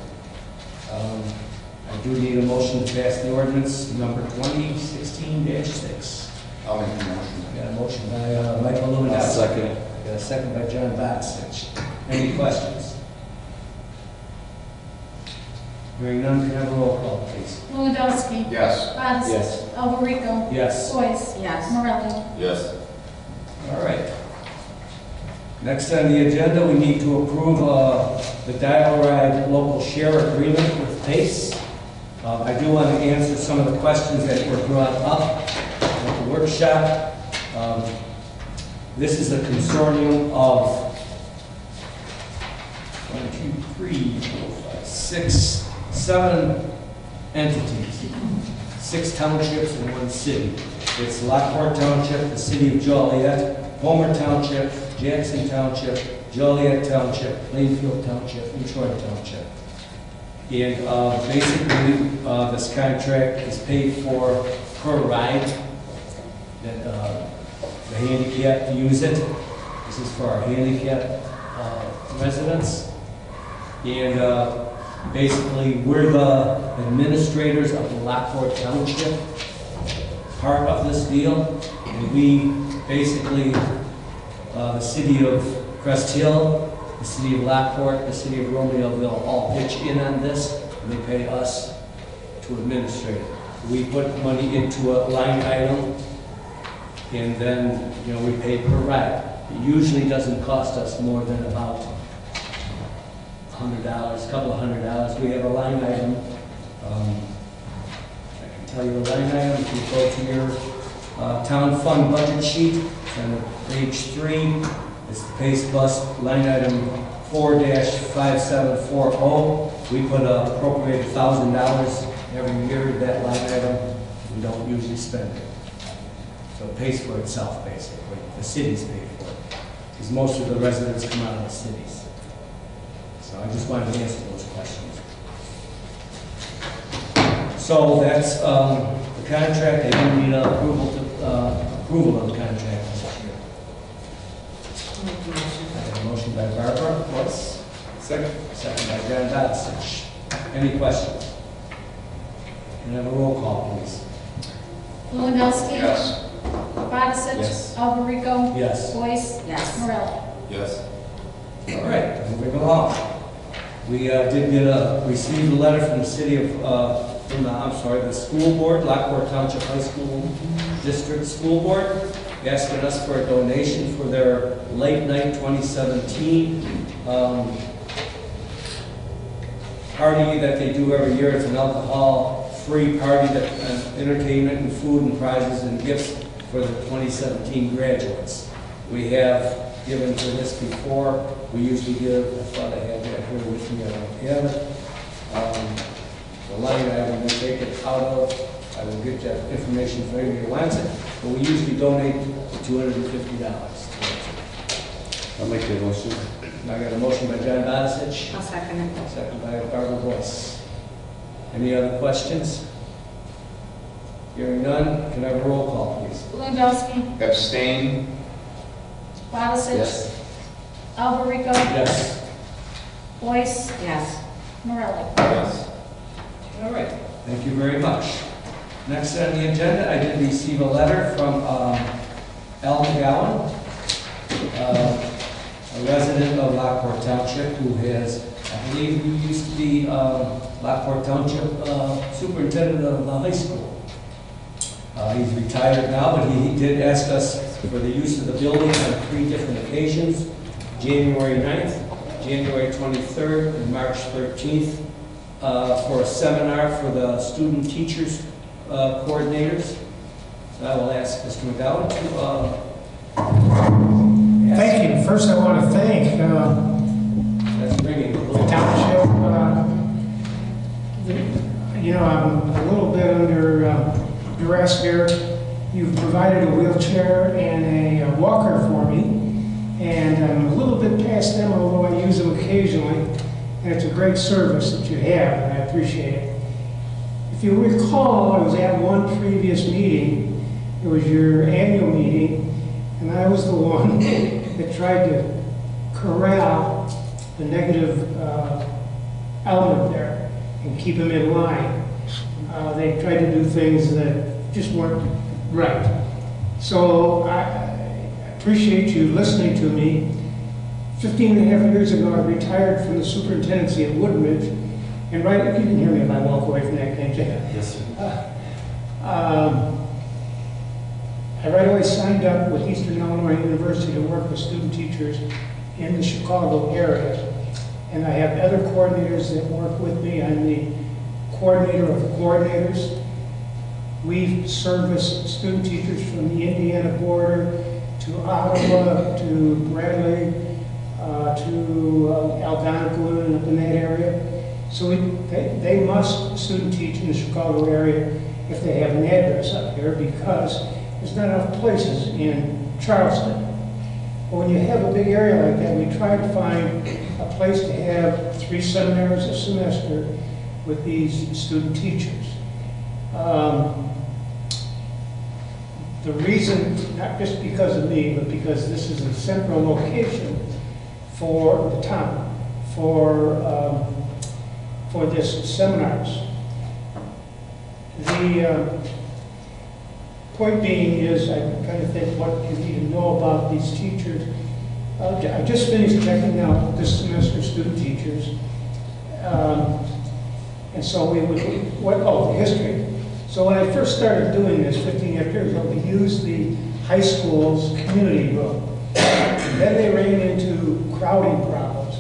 I do need a motion to pass the ordinance number 2016-6. I'll make the motion. Got a motion by Michael Lewandowski. I'll second it. Got a second by John Batsich. Any questions? Hearing none, can I have a roll call, please? Lewandowski. Yes. Odisich. Yes. Alberico. Yes. Boyce. Yes. Morelli. Yes. All right. Next on the agenda, we need to approve the Dial Ride local share agreement with PACE. I do want to answer some of the questions that were brought up at the workshop. This is a consortium of 7 entities, 6 townships and 1 city. It's Lockport Township, the city of Joliet, Homer Township, Jackson Township, Joliet Township, Plainfield Township, and Troy Township. And basically, this contract is paid for per ride that the handicapped use it. This is for our handicapped residents. And basically, we're the administrators of the Lockport Township part of this deal. And we basically, the city of Crest Hill, the city of Lockport, the city of Romeoville all pitch in on this, and they pay us to administrate it. We put money into a line item, and then, we pay per ride. It usually doesn't cost us more than about $100, a couple of $100. We have a line item. I can tell you the line item. If you go to your town fund budget sheet, on page 3, it's the PACE bus line item 4-5740. We put appropriate $1,000 every year to that line item. We don't usually spend it. So it pays for itself, basically. The cities pay for it. Because most of the residents come out of the cities. So I just wanted to answer those questions. So that's the contract. I do need approval of the contract this year. I have a motion by Barbara. What's? Second. Second by John Batsich. Any questions? Can I have a roll call, please? Lewandowski. Yes. Odisich. Yes. Alberico. Yes. Boyce. Yes. Morelli. Yes. All right, moving along. We did received a letter from the city of, the school board, Lockport Township High School District School Board, asking us for a donation for their late night 2017 party that they do every year. It's an alcohol-free party that entertainment and food and prizes and gifts for the 2017 graduates. We have given for this before. We usually give, I thought I had that here with me, I don't have it. The line item we take it out of, I will get that information if anybody wants it, but we usually donate $250. I'll make the motion. I got a motion by John Batsich, I'll second it. second by Barbara Boyce. Any other questions? Hearing none, can I have a roll call, please? Lewandowski, Abstain? Bodisich, Alberico, Yes. Boyce, Yes. Morelli. Yes. All right, thank you very much. Next on the agenda, I did receive a letter from Al McGowan, a resident of Lockport Township who has, I believe, who used to be Lockport Township superintendent of the high school. He's retired now, but he did ask us for the use of the building on 3 different occasions, January 9th, January 23rd, and March 13th, for a seminar for the student teachers coordinators. So I will ask Mr. McGowan to... Thank you. First, I want to thank That's bringing a the little... township. I'm a little bit under duress here. You've provided a wheelchair and a walker for me, and I'm a little bit past them, although I use them occasionally, and it's a great service that you have, and I appreciate it. If you recall, I was at one previous meeting. It was your annual meeting, and I was the one that tried to corral the negative element there and keep them in line. They tried to do things that just weren't right. So I appreciate you listening to me. 15 and a half years ago, I retired from the superintendency at Woodridge, and you can hear me if I walk away from that, can't you? Yes, sir. I right away signed up with Eastern Illinois University to work with student teachers in the Chicago area. And I have other coordinators that work with me. I'm the coordinator of the coordinators. We service student teachers from the Indiana border to Ottawa, to Bradley, to Algonquin, and up in that area. So they must student teach in the Chicago area if they have an address up here, because there's not enough places in Charleston. But when you have a big area like that, we try to find a place to have 3 seminars a semester with these student teachers. The reason, not just because of me, but because this is a central location for the town, for this seminars. The point being is, I'm trying to think what you need to know about these teachers. I just finished checking out this semester student teachers. And so we would, the history. So when I first started doing this 15 years ago, we used the high school's community room. And then they ran into crowding problems.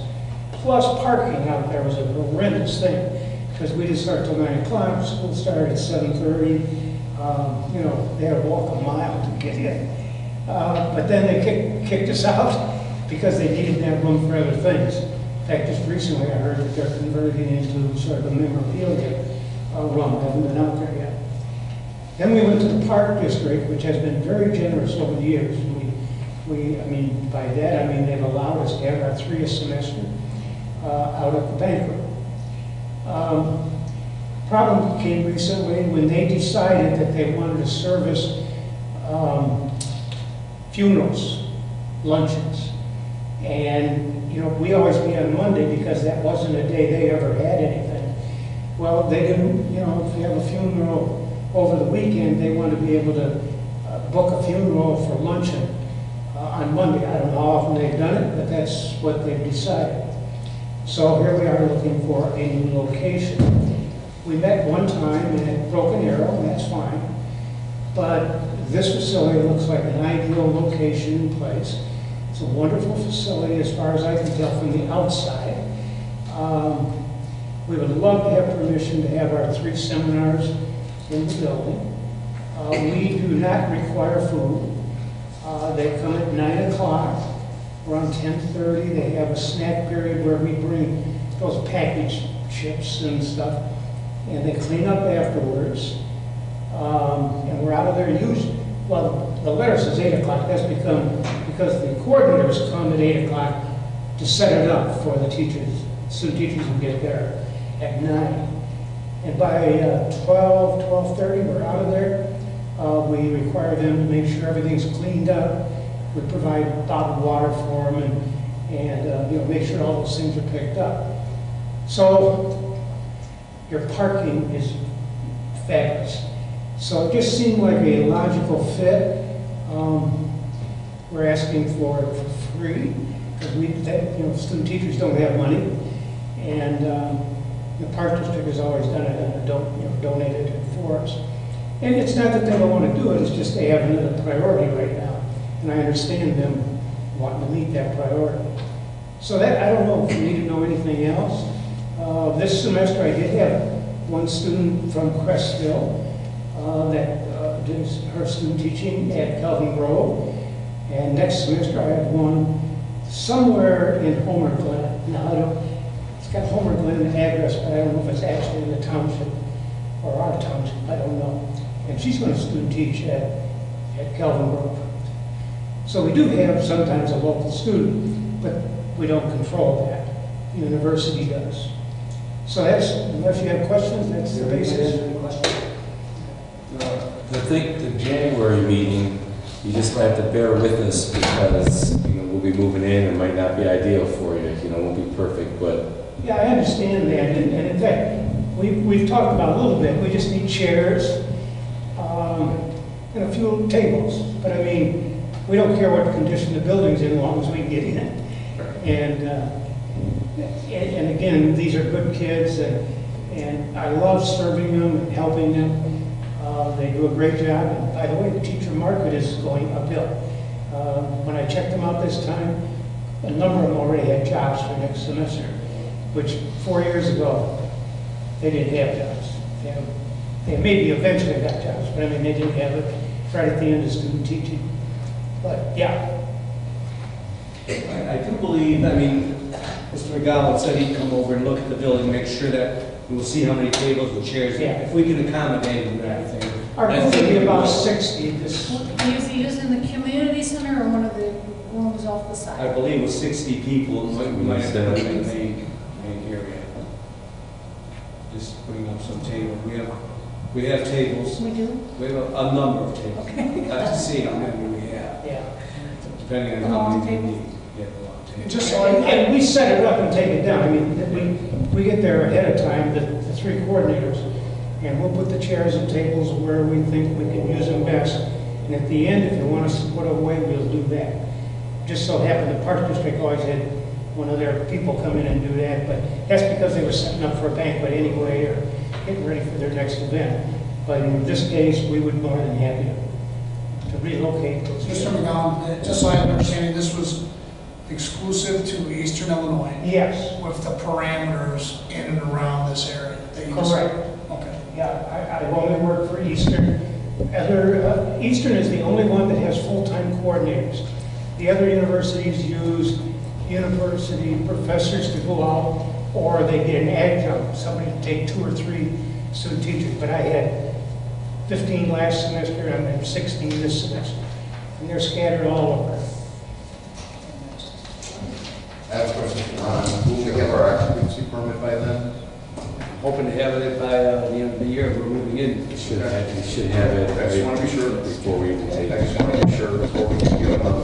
Plus parking out there was a horrendous thing, because we didn't start till 9 o'clock, school started at 7:30. They had to walk a mile to get in. But then they kicked us out because they needed that room for other things. In fact, just recently I heard that they're converting into sort of a memorabilia room. I haven't been out there yet. Then we went to the Park District, which has been very generous over the years. By that I mean they've allowed us to have our 3 a semester out at the banquet. Problem came recently when they decided that they wanted to service funerals, luncheons. And, we always meet on Monday because that wasn't a day they ever had anything. Well, they didn't, if you have a funeral over the weekend, they want to be able to book a funeral for luncheon on Monday. I don't know how often they've done it, but that's what they've decided. So here we are looking for a new location. We met one time at Broken Arrow, and that's fine. But this facility looks like an ideal location and place. It's a wonderful facility as far as I can tell from the outside. We would love to have permission to have our 3 seminars in the building. We do not require food. They come at 9 o'clock. Around 10:30, they have a snack period where we bring those packaged chips and stuff, and they clean up afterwards. And we're out of there usually. Well, the letter says 8 o'clock. That's because the coordinators come at 8 o'clock to set it up for the teachers. Student teachers will get there at 9. And by 12:30, we're out of there. We require them to make sure everything's cleaned up. We provide bottled water for them and you know, make sure all those things are picked up. So your parking is fabulous. So it just seemed like a logical fit. We're asking for it for free because you know, student teachers don't have money, and the park district has always done it and donated it for us. And it's not that they don't want to do it; it's just they have another priority right now, and I understand them wanting to meet that priority. So that I don't know if we need to know anything else. This semester, I did have one student from Crestville that did her student teaching at Calvin Grove. And next semester, I have one somewhere in Homer Glen. Now, it's got Homer Glen address, but I don't know if it's actually in the township or our township. I don't know. And she's going to student teach at Calvin Grove. So we do have sometimes a local student, but we don't control that. The university does. So that's, unless you have questions, that's the basis. The January meeting, you just have to bear with us because, you know, we'll be moving in. It might not be ideal for you. You know, it won't be perfect, but... Yeah, I understand that. And in fact, we've talked about a little bit. We just need chairs and a few tables. But I mean, we don't care what condition the building's in as long as we can get in. And again, these are good kids, and I love serving them and helping them. They do a great job. And by the way, the teacher market is going uphill. When I checked them out this time, a number of them already had jobs for next semester, which 4 years ago, they didn't have jobs. They maybe eventually got jobs, but I mean, they didn't have it right at the end of student teaching. But yeah. I do believe, I mean, Mr. McGowan said he'd come over and look at the building, make sure that we'll see how many tables and chairs, Yeah. if we can accommodate them and everything. Our I goal think would be we about will. 60. This, Is he using the community center or one of the rooms off the I side? believe with 60 people, we might have to put it in the main area. Just putting up some tables. We have tables. We do? We have a number of tables. Okay. I have to see how many we have, yeah. depending on The how long many we tables? need. Yeah, the long tables. Just so I And we set it up and take it down. I mean, we get there ahead of time, the three coordinators, and we'll put the chairs and tables where we think we can use them best. And at the end, if you want us to put away, we'll do that. Just so happened the Park District always had one of their people come in and do that, but that's because they were setting up for a banquet anyway or getting ready for their next event. But in this case, we would more than happy to relocate those. Mr. McGowan, just so I have an understanding, this was exclusive to Eastern Illinois Yes, with the parameters in and around this area that you just... correct. Okay. Yeah, I've only worked for Eastern. Eastern is the only one that has full-time coordinators. The other universities use university professors to go out, or they get an adjunct, somebody to take 2 or 3 student teachers. But I had 15 last semester, and then 16 this semester. And they're scattered all over. I have a question. Will we have our occupancy permit by then? Hoping to have it by the end of the year. We're moving in. We should have it I just want to be sure. before we even take I it. just want to be sure before we can give them.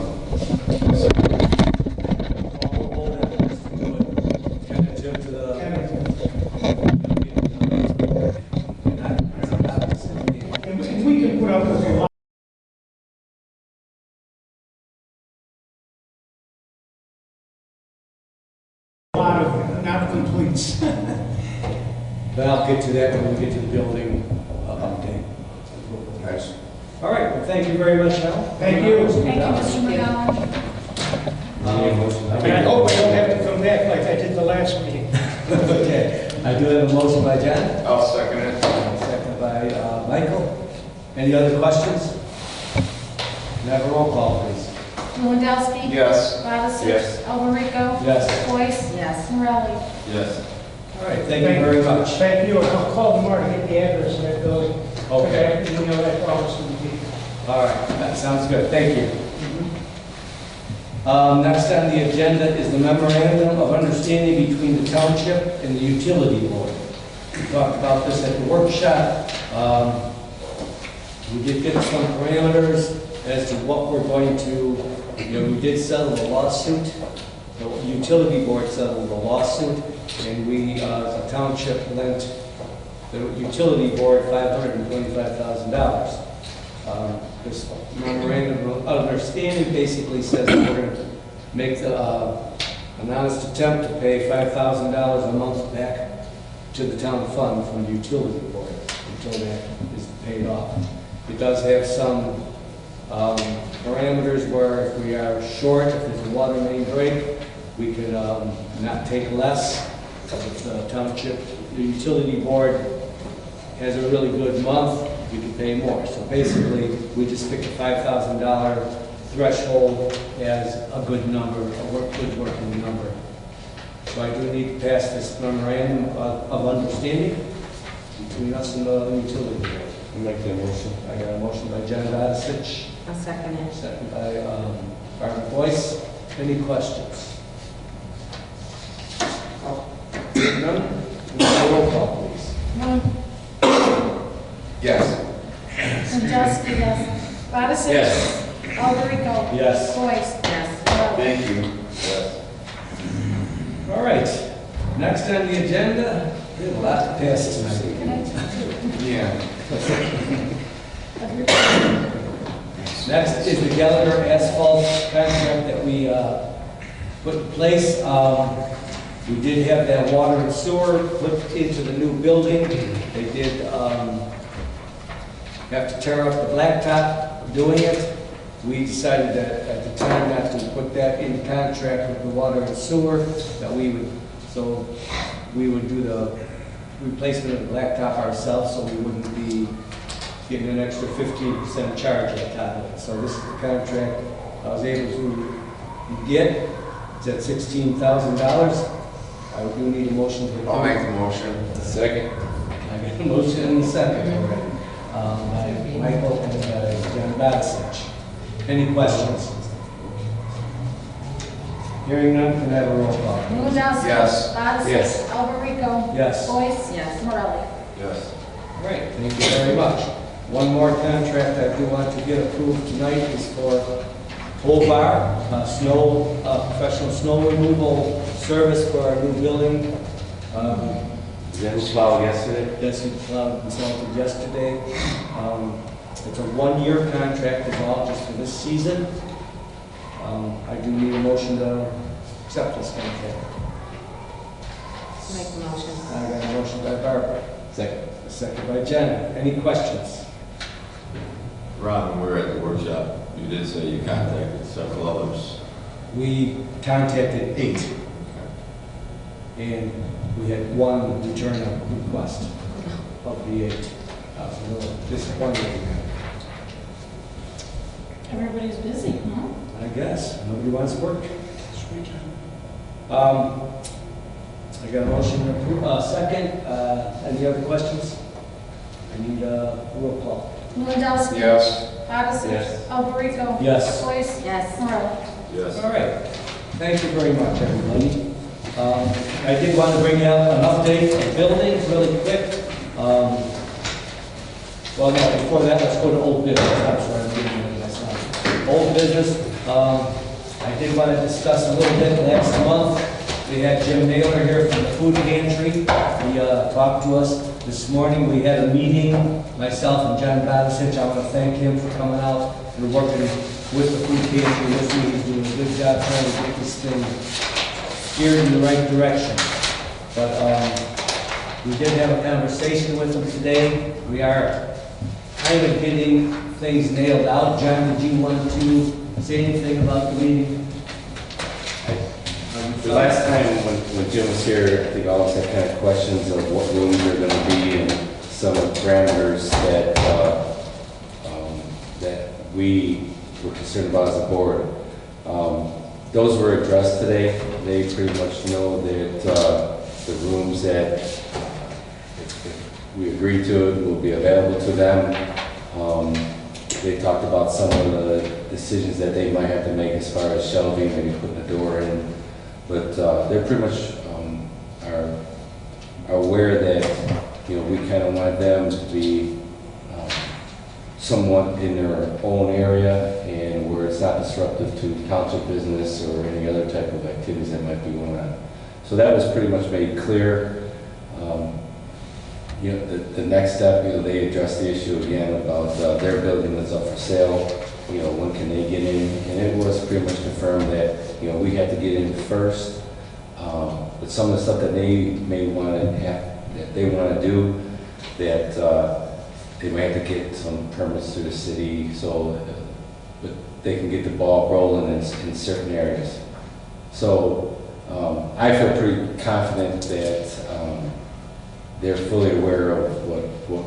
If we can put up with a lot of not completes. But I'll get to that when we get to the building update. Nice. All right, well, thank you very much, Al. Thank you. Thank you, Mr. McGowan. And I hope I don't have to come back like I did the last meeting. Okay, I do have a motion by John, I'll second it. second by Michael. Any other questions? Can I have a roll call, please? Lewandowski. Yes. Bodison. Yes. Alberico. Yes. Boyce. Yes. Morelli. Yes. All right, thank you very much. Thank you, and I'll call tomorrow to get the address of that building. Okay. You know that promise to be. All right, that sounds good, thank you. Next on the agenda is the memorandum of understanding between the township and the utility board. We talked about this at the workshop. We did get some parameters as to what we're going to, we did settle the lawsuit. The utility board settled the lawsuit, and we, as a township, lent the utility board $525,000. This memorandum of understanding basically says that we're going to make an honest attempt to pay $5,000 a month back to the town fund from the utility board until that is paid off. It does have some parameters where if we are short, if there's a water main break, we could not take less. If the township, the utility board has a really good month, we can pay more. So basically, we just picked a $5,000 threshold as a good number, good working number. So I do need to pass this memorandum of understanding between us and the utility board. I'll make the motion. I got a motion by Jen Badisich, I'll second it. second by Barbara Boyce. Any questions? Hearing none? Can we have a roll call, please? Yes. Nadowski, yes. Badisich? Yes. Alberico? Yes. Boyce? Yes. Morelli? Thank you. Yes. All right. Next on the agenda, we have a lot to pass tonight. Yeah. Next is the Gallagher asphalt contract that we put in place. We did have that water and sewer put into the new building. They did have to tear up the blacktop doing it. We decided that at the time not to put that in contract with the water and sewer, that we would do the replacement of the blacktop ourselves, so we wouldn't be getting an extra 15% charge on top of it. So this is the contract I was able to get. It's at $16,000. I do need a motion to approve. I'll make the motion. Second. I got a motion and a second already. By Michael and John Badisich. Any questions? Hearing none, can I have a roll call? Nadowski? Yes. Badisich? Yes. Alberico? Yes. Boyce? Yes. Morelli? Yes. All right, thank you very much. One more contract I do want to get approved tonight is for Holbar, professional snow removal service for our new building. Is that who plowed yesterday? Yes, we consulted yesterday. It's a one-year contract involved just for this season. I do need a motion to accept this contract. Make the motion. I got a motion by Barbara, Second. a second by Jen. Any questions? Ron, when we were at the workshop, you did say you contacted several others. We contacted 8, and we had one return request of the 8. I was a little disappointed. Everybody's busy, huh? I guess, nobody wants to work. This weekend. I got a motion to approve, second. Any other questions? I need a roll call. Nadowski? Yes. Badisich? Yes. Alberico? Yes. Boyce? Yes. Morelli? Yes. All right. Thank you very much, everybody. I did want to bring out an update of buildings really quick. Well, no, before that, let's go to old business. I'm sorry, I'm getting into that now. Old business, I did want to discuss a little bit last month. We had Jim Naylor here from the food pantry. He talked to us this morning. We had a meeting, myself and John Badisich. I want to thank him for coming out and working with the food pantry with me. He's doing a good job trying to get this thing steered in the right direction. But we did have a conversation with him today. We are kind of getting things nailed out. John, did you want to say anything about the meeting? The last time when Jim was here, I think all of us had kind of questions of what rooms are going to be and some of the parameters that that we were concerned about as a board. Those were addressed today. They pretty much know that the rooms that if we agree to it will be available to them. They talked about some of the decisions that they might have to make as far as shelving, maybe putting a door in. But they're pretty much are aware that we kind of want them to be somewhat in their own area and where it's not disruptive to township business or any other type of activities that might be going on. So that was pretty much made clear. The next step, they addressed the issue again about their building that's up for sale. When can they get in? And it was pretty much confirmed that, we have to get in first. But some of the stuff that they may want to have, that they want to do, that they may have to get some permits through the city so but they can get the ball rolling in certain areas. So I feel pretty confident that they're fully aware of what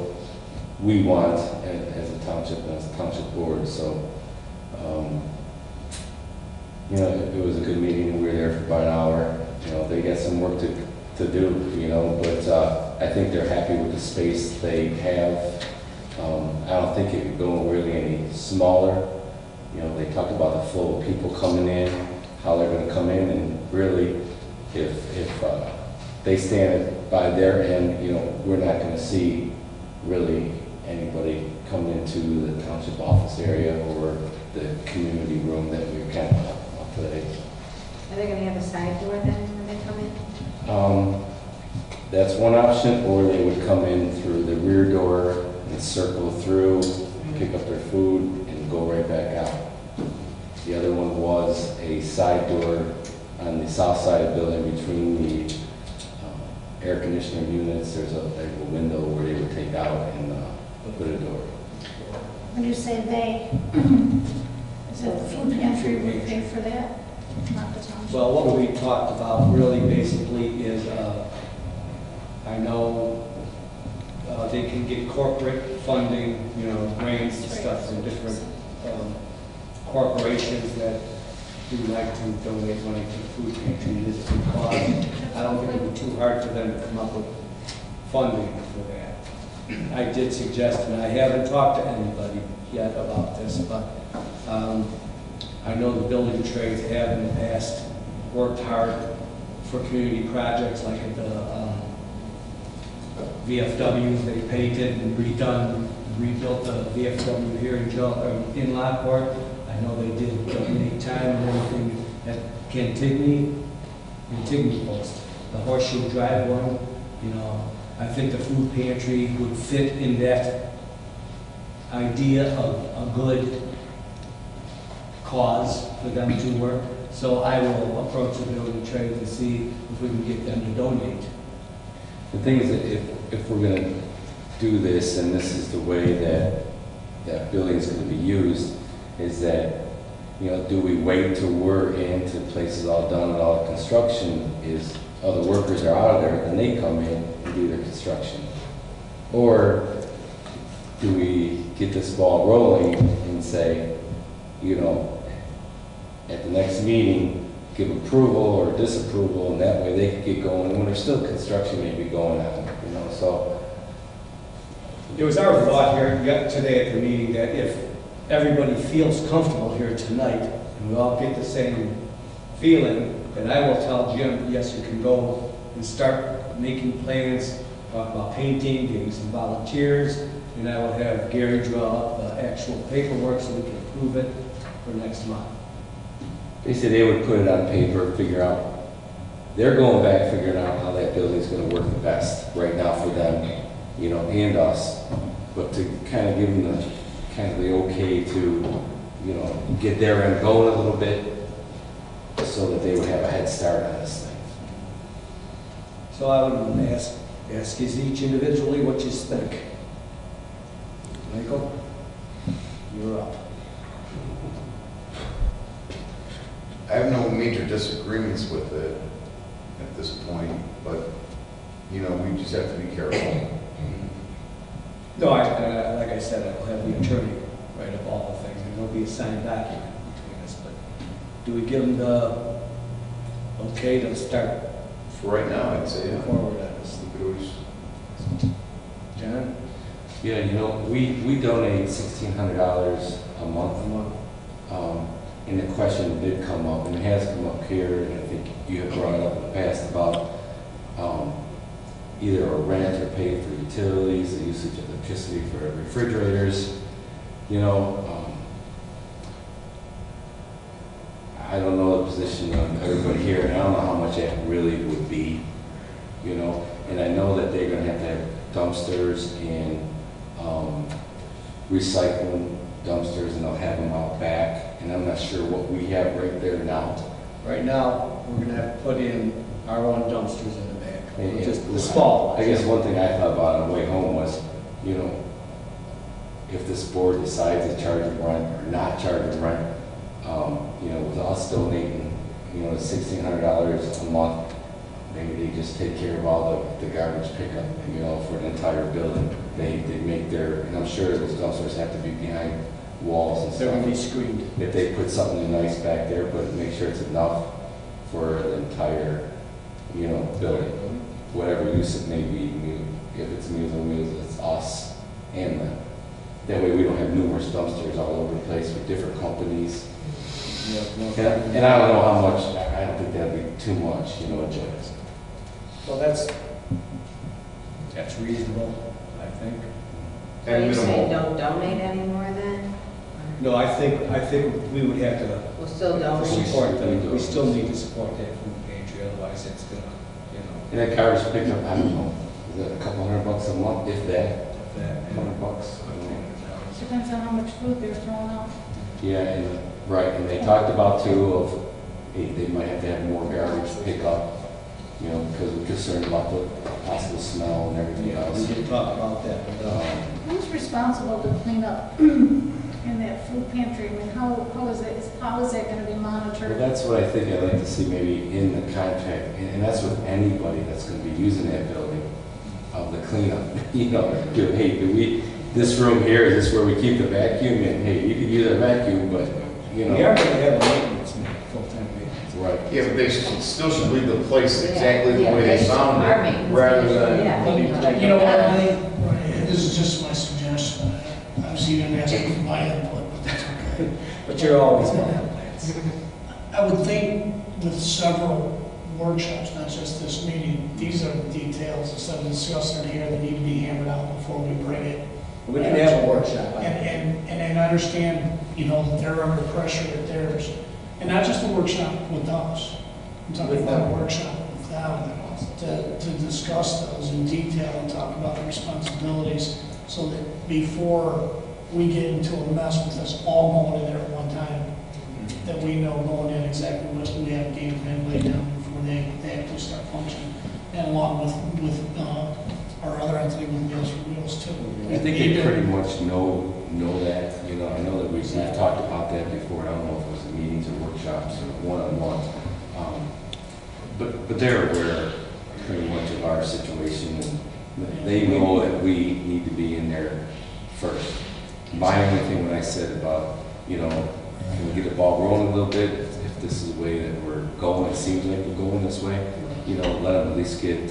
we want as a township and as a township board. So, it was a good meeting. We were there for about an hour. They got some work to do, but I think they're happy with the space they have. I don't think it could go really any smaller. They talked about the flow of people coming in, how they're going to come in, and really, if they stand by their end, we're not going to see really anybody come into the township office area or the community room that we were kind of up today. Are they gonna have a side door then when they come in? That's one option, or they would come in through the rear door and circle through, pick up their food, and go right back out. The other one was a side door on the south side of the building between the air conditioner units. There's a window where they would take out and put a door. When you say they, is it the food pantry would pay for that, not the township? Well, what we talked about really basically is, I know they can get corporate funding, grants and stuff from different corporations that do like to donate money to the food pantry. It is a good cause. I don't think it would be too hard for them to come up with funding for that. I did suggest, and I haven't talked to anybody yet about this, but I know the building trades have in the past worked hard for community projects like at the VFW. They painted and rebuilt the VFW here in Lockport. I know they did donate time and everything at Cantigny Post, the Horseshoe Drive one. I think the food pantry would fit in that idea of a good cause for them to work. So I will approach the building trade to see if we can get them to donate. The thing is that if we're going to do this, and this is the way that building is going to be used, is that, do we wait till we're into places all done and all the construction is, other workers are out of there, and they come in and do their construction? Or do we get this ball rolling and say, at the next meeting, give approval or disapproval, and that way they could get going when there's still construction maybe going on, so. It was our thought here today at the meeting that if everybody feels comfortable here tonight, and we all get the same feeling, then I will tell Jim, yes, you can go and start making plans, talk about painting, getting some volunteers, and I will have Gary draw up the actual paperwork so we can approve it for next month. They said they would put it on paper, figure out, they're going back figuring out how that building's going to work the best right now for them, and us. But to kind of give them the okay to, get their end going a little bit so that they would have a head start on this thing. So I would ask you each individually what you think. Michael, you're up. I have no major disagreements with it at this point, but, we just have to be careful. No, like I said, I will have the attorney write up all the things, and there'll be a signed document between us, but do we give them the okay to start For right now, I'd say, forward on this? John? Yeah, we donate $1,600 a month. And the question did come up, and it has come up here, and I think you have brought it up in the past about either a rent or pay for utilities, the usage of electricity for refrigerators, you know. I don't know the position of everybody here, and I don't know how much that really would be, you know. And I know that they're gonna have to have dumpsters and recycling dumpsters, and they'll have them out back. And I'm not sure what we have right there now. Right now, we're gonna have to put in our own dumpsters in the back, And just the small. I guess one thing I thought about on the way home was, you know, if this board decides to charge rent or not charge rent, you know, with us donating, you know, $1,600 a month, maybe they just take care of all the garbage pickup, you know, for the entire building. They make their, and I'm sure those dumpsters have to be behind walls and They're gonna be stuff. screened. If they put something nice back there, but make sure it's enough for the entire, you know, building, whatever use it may be. If it's Meals on Wheels, it's us and them. That way we don't have numerous dumpsters all over the place with different companies. And I don't know how much, I don't think that'd be too much, you know, just. Well, that's reasonable, I think. So you're saying don't donate anymore then? No, I think we would have to We'll still donate? support them. We still need to support that food pantry, otherwise it's gonna, you know. And that garbage pickup, I don't know, is that a couple $100 a month, if that? That, $100, I don't know. Depends on how much food they're throwing out. Yeah, and, right, and they talked about too of, hey, they might have to have more garbage pickup, you know, because we're concerned about the possible smell and everything Yeah, we else. did talk about that, but, Who's responsible to clean up in that food pantry? I mean, how is that gonna be Well, monitored? that's what I think I'd like to see maybe in the contract, and that's with anybody that's gonna be using that building, of the cleanup, you know, hey, this room here, is this where we keep the vacuum? And hey, you could use a vacuum, but, you know. we are gonna have a maintenance man, full-time maintenance. Right. Yeah, but they still should leave the place Yeah, exactly the yeah, way they they found are it, maintenance rather man, than. yeah. You know what, Right, this is just my suggestion. Obviously, you didn't ask me for my input, but that's okay. But you're always gonna have plans. I would think with several workshops, not just this meeting, these are details instead of discussing it here that need to be hammered out before we bring it. We can have a workshop. And I understand, you know, that they're under pressure at theirs. And not just a workshop with us. I'm talking With about them. a workshop with them to discuss those in detail and talk about the responsibilities so that before we get into a mess with us all going in there at one time, that we know going in exactly what we have game plan laid down before they actually start functioning. And along with our other entity with Meals for Wheels too. I think they pretty much know that, you know, I know that we've talked about that before, I don't know if it was in meetings or workshops or one-on-ones. But they're aware pretty much of our situation, and they know that we need to be in there first. My only thing when I said about, you know, can we get the ball rolling a little bit, if this is the way that we're going, it seems like we're going this way, you know, let them at least get,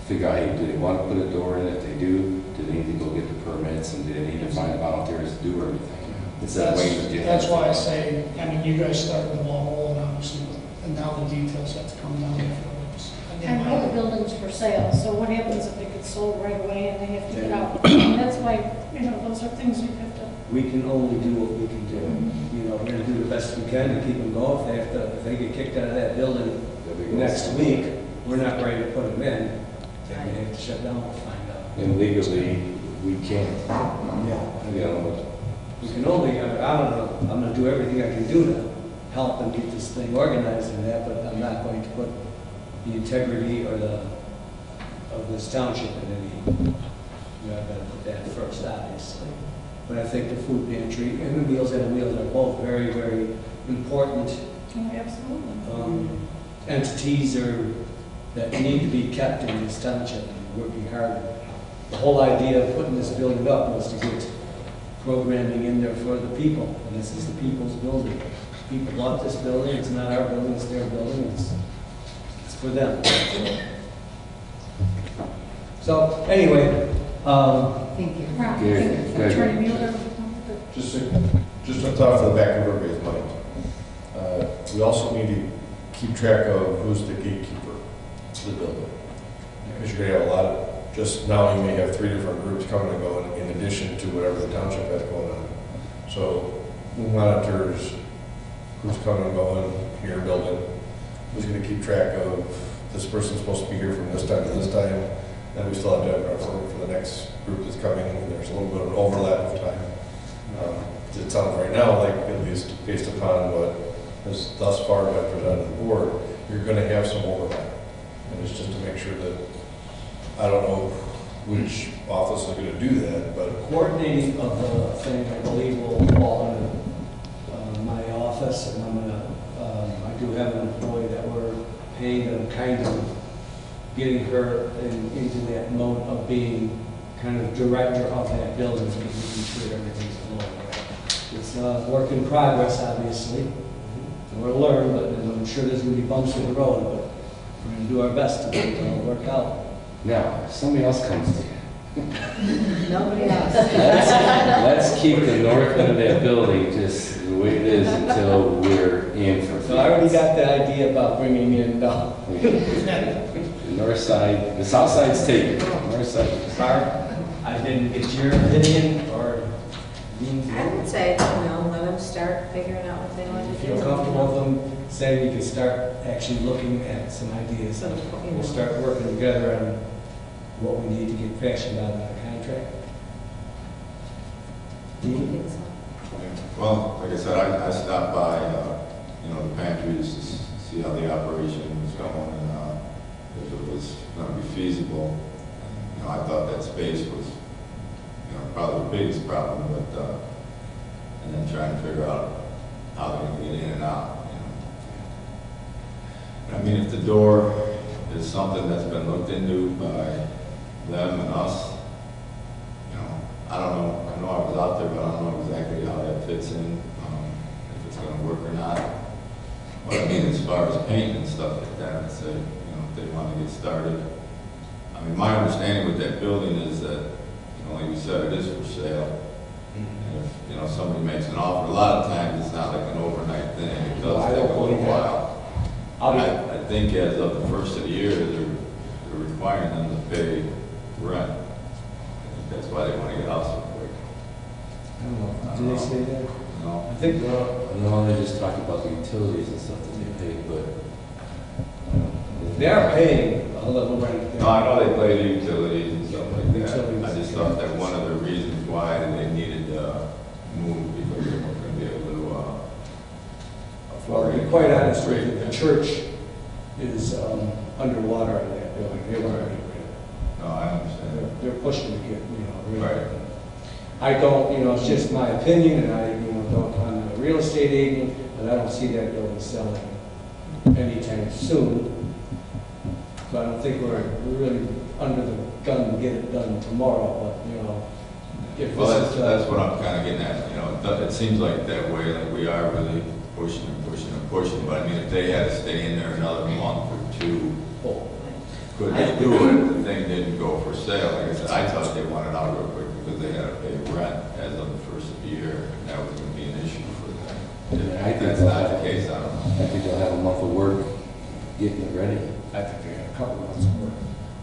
figure out, hey, do they want to put a door in? If they do they need to go get the permits, and do they need to find volunteers to do everything? Instead of waiting to get. That's why I say, I mean, you guys started the ball rolling, obviously, and now the details have to come down before we just. And all the buildings for sale, so what happens if it gets sold right away and they have to get out? And that's why, you know, those are things you have to. We can only do what we can do. You know, we're gonna do the best we can to keep them going. If they get kicked out of that building next week, we're not ready to put them in. Then we have to shut down and find out. And legally, we can't, Yeah. you know, We can only, I don't know, I'm gonna do everything I can do to help them get this thing organized and that, but I'm not going to put the integrity or of this township in any, you know, I've got to put that first, obviously. But I think the food pantry and the Meals on Wheels are both very, very important Oh, absolutely. entities that need to be kept in this township and working hard. The whole idea of putting this building up was to get programming in there for the people, and this is the people's building. People bought this building, it's not our building, it's their building, it's for them. So, anyway, Thank you. Good. Attorney Mueller. Just a thought for the back of everybody's mind. We also need to keep track of who's the gatekeeper to the building. Because you're gonna have a lot of, just now you may have 3 different groups coming and going in addition to whatever the township has going on. So who monitors who's coming and going in your building? Who's gonna keep track of this person's supposed to be here from this time to this time? Then we still have to have enough room for the next group that's coming, and there's a little bit of an overlap of time. It sounds right now like, at least based upon what has thus far been presented to the board, you're gonna have some overlap. And it's just to make sure that, I don't know which office is gonna do that, but Coordinating of the thing, I believe, will fall under my office, and I'm gonna, I do have an employee that we're paying them, kind of getting her into that mode of being kind of director of that building, making sure everything's flowing. It's a work in progress, obviously. And we'll learn, but I'm sure there's gonna be bumps in the road, but we're gonna do our best to make it all work out. Now, if somebody else comes to you, Nobody else. let's keep the north end of that building just the way it is until we're in for. So I already got the idea about bringing in, The north side, the south side's taken, north side. Barb, I didn't get your opinion or Dean's. I would say, you know, let them start figuring out what they want If to you do. feel comfortable with them, saying you can start actually looking at some ideas. Sort of, you know. We'll start working together on what we need to get fashioned out of the contract. I think so. Well, like I said, I stopped by, you know, the pantries to see how the operation was going, and if it was going to be feasible. You know, I thought that space was, you know, probably the biggest problem, but, and then trying to figure out how they're going to get in and out, you know. I mean, if the door is something that's been looked into by them and us, you know, I don't know. I know I was out there, but I don't know exactly how that fits in, if it's going to work or not. But I mean, as far as paint and stuff like that, I'd say, you know, if they want to get started. I mean, my understanding with that building is that, you know, like we said, it is for sale. And if, you know, somebody makes an offer, a lot of times it's not like an overnight thing. It does take a little while. I think as of the first of the year, they're requiring them to pay rent. I think that's why they want to get out so quick. I don't know. Did they say that? No. I think, No, they just talked about the utilities and stuff that they pay, but. they are paying a little rent. No, I know they pay the utilities and stuff like that. Utilities. I just thought that one of the reasons why they needed to move because they weren't going to be able to, Well, to be quite honest with you, the church is underwater in that building. They were, No, I understand. they're pushing to get, you know, really. Right. I don't, you know, it's just my opinion, and I, you know, don't, I'm a real estate agent, but I don't see that building selling anytime soon. So I don't think we're really under the gun to get it done tomorrow, but, you know, if Well, this is, that's what I'm kind of getting at, you know, it seems like that way, like we are really pushing and pushing and pushing, but I mean, if they had to stay in there another month or two, oh, could they do it? The thing didn't go for sale. Like I said, I thought they wanted out real quick because they had to pay rent as of the first of the year, and that was going to be an issue for them. Yeah, I If think that's they'll not have- the case, I don't know. I think they'll have a month of work getting it ready. I think they got a couple months of work.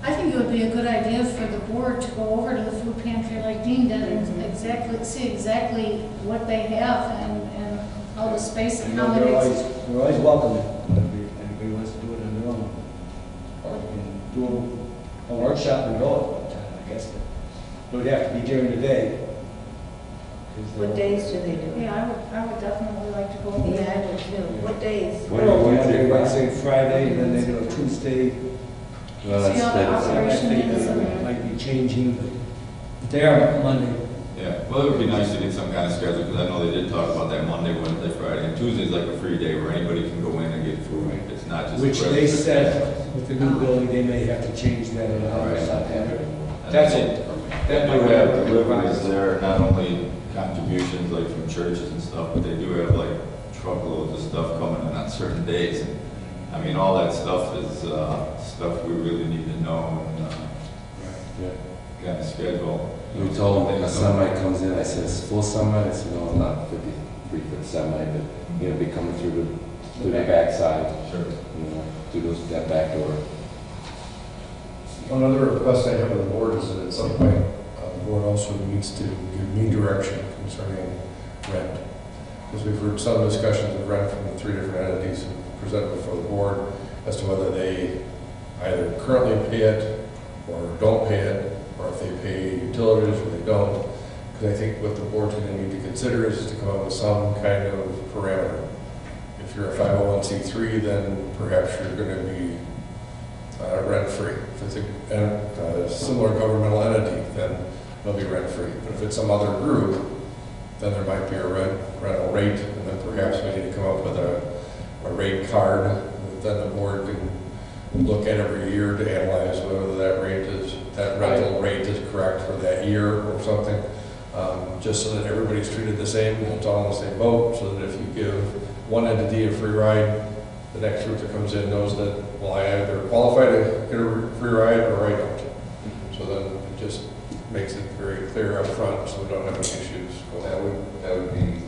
I think it would be a good idea for the board to go over to the food pantry like Dean did and see exactly what they have and how the space You know, they're accommodates. always welcome if anybody wants to do it on their own. Or you can do a workshop and go at one time, I guess. But it would have to be during the day. 'Cause What days do they do? Yeah, I would definitely like to go over Yeah, there. I would too. What days? When- Monday, Wednesday, Friday, and then they do a Tuesday. Well, See how the that's- I operation think is. that might be changing, but they are Monday. Yeah, well, it would be nice to get some kind of schedule, because I know they did talk about that Monday, Wednesday, Friday, and Tuesday's like a free day where anybody can go in and get food. It's not just. Which they said with the new building, they may have to change that in All right. our side. And That's they- it. They do have deliveries there, not only contributions like from churches and stuff, but they do have like truckloads of stuff coming in on certain days. And I mean, all that stuff is stuff we really need to know and Yeah. kind of schedule. We told them when a semi comes in, I said, it's full semi, I said, no, not 53-foot semi, but, you know, be coming through the backside, Sure. you know, through that back door. One other request I have of the board is that at some point, the board also needs to give me direction concerning rent. Because we've heard some discussions of rent from the 3 different entities presented before the board as to whether they either currently pay it or don't pay it, or if they pay utilities or they don't. Because I think what the board's going to need to consider is to come up with some kind of parameter. If you're a 501c3, then perhaps you're going to be rent-free. If it's a similar governmental entity, then they'll be rent-free. But if it's some other group, then there might be a rental rate, and then perhaps we need to come up with a rate card that then the board can look at every year to analyze whether that rental rate is correct for that year or something, just so that everybody's treated the same, it's all in the same boat, so that if you give one entity a free ride, the next group that comes in knows that, well, I either qualify to get a free ride or I don't. So then it just makes it very clear up front, so we don't have any issues. That would be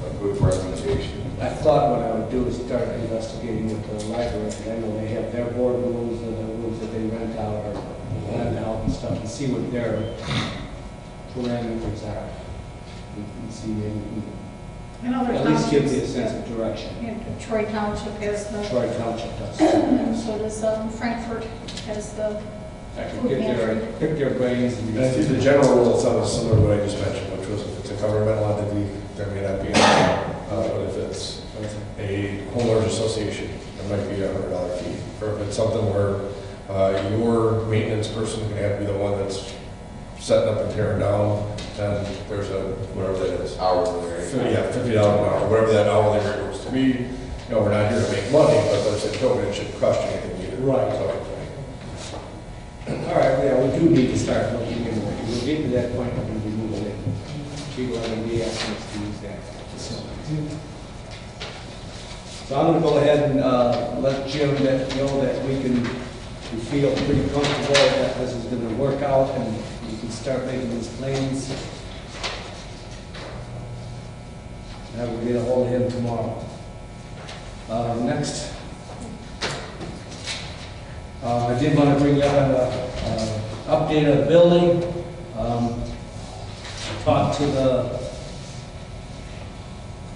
a good presentation. I thought what I would do is start investigating with the library. I know they have their board rules and the rules that they rent out or lend out and stuff, and see what their parameters are. And see, And other at least give me a townships, sense of direction. yeah, Troy Township has the, Troy Township does. and so does Frankfurt has the, I could pick their brains. And I think the general rule itself is similar to what I just mentioned, which was if it's a governmental entity, there may not be any, but if it's a homeowners association, there might be a $100 fee. Or if it's something where your maintenance person is going to have to be the one that's setting up and tearing down, then there's a, whatever that is. Hourly rate. Yeah, $50 an hour, whatever that hourly rate was to be. You know, we're not here to make money, but there's a token, it shouldn't cost you anything either. Right. So, All right, yeah, we do need to start looking into it. We'll get to that point, we're going to be moving in. People are going to be asking us to use that facility. So I'm going to go ahead and let Jim know that we feel pretty comfortable that this is going to work out and we can start making these plans. And I will get a hold of him tomorrow. Next. I did want to bring you up an update of the building. I talked to the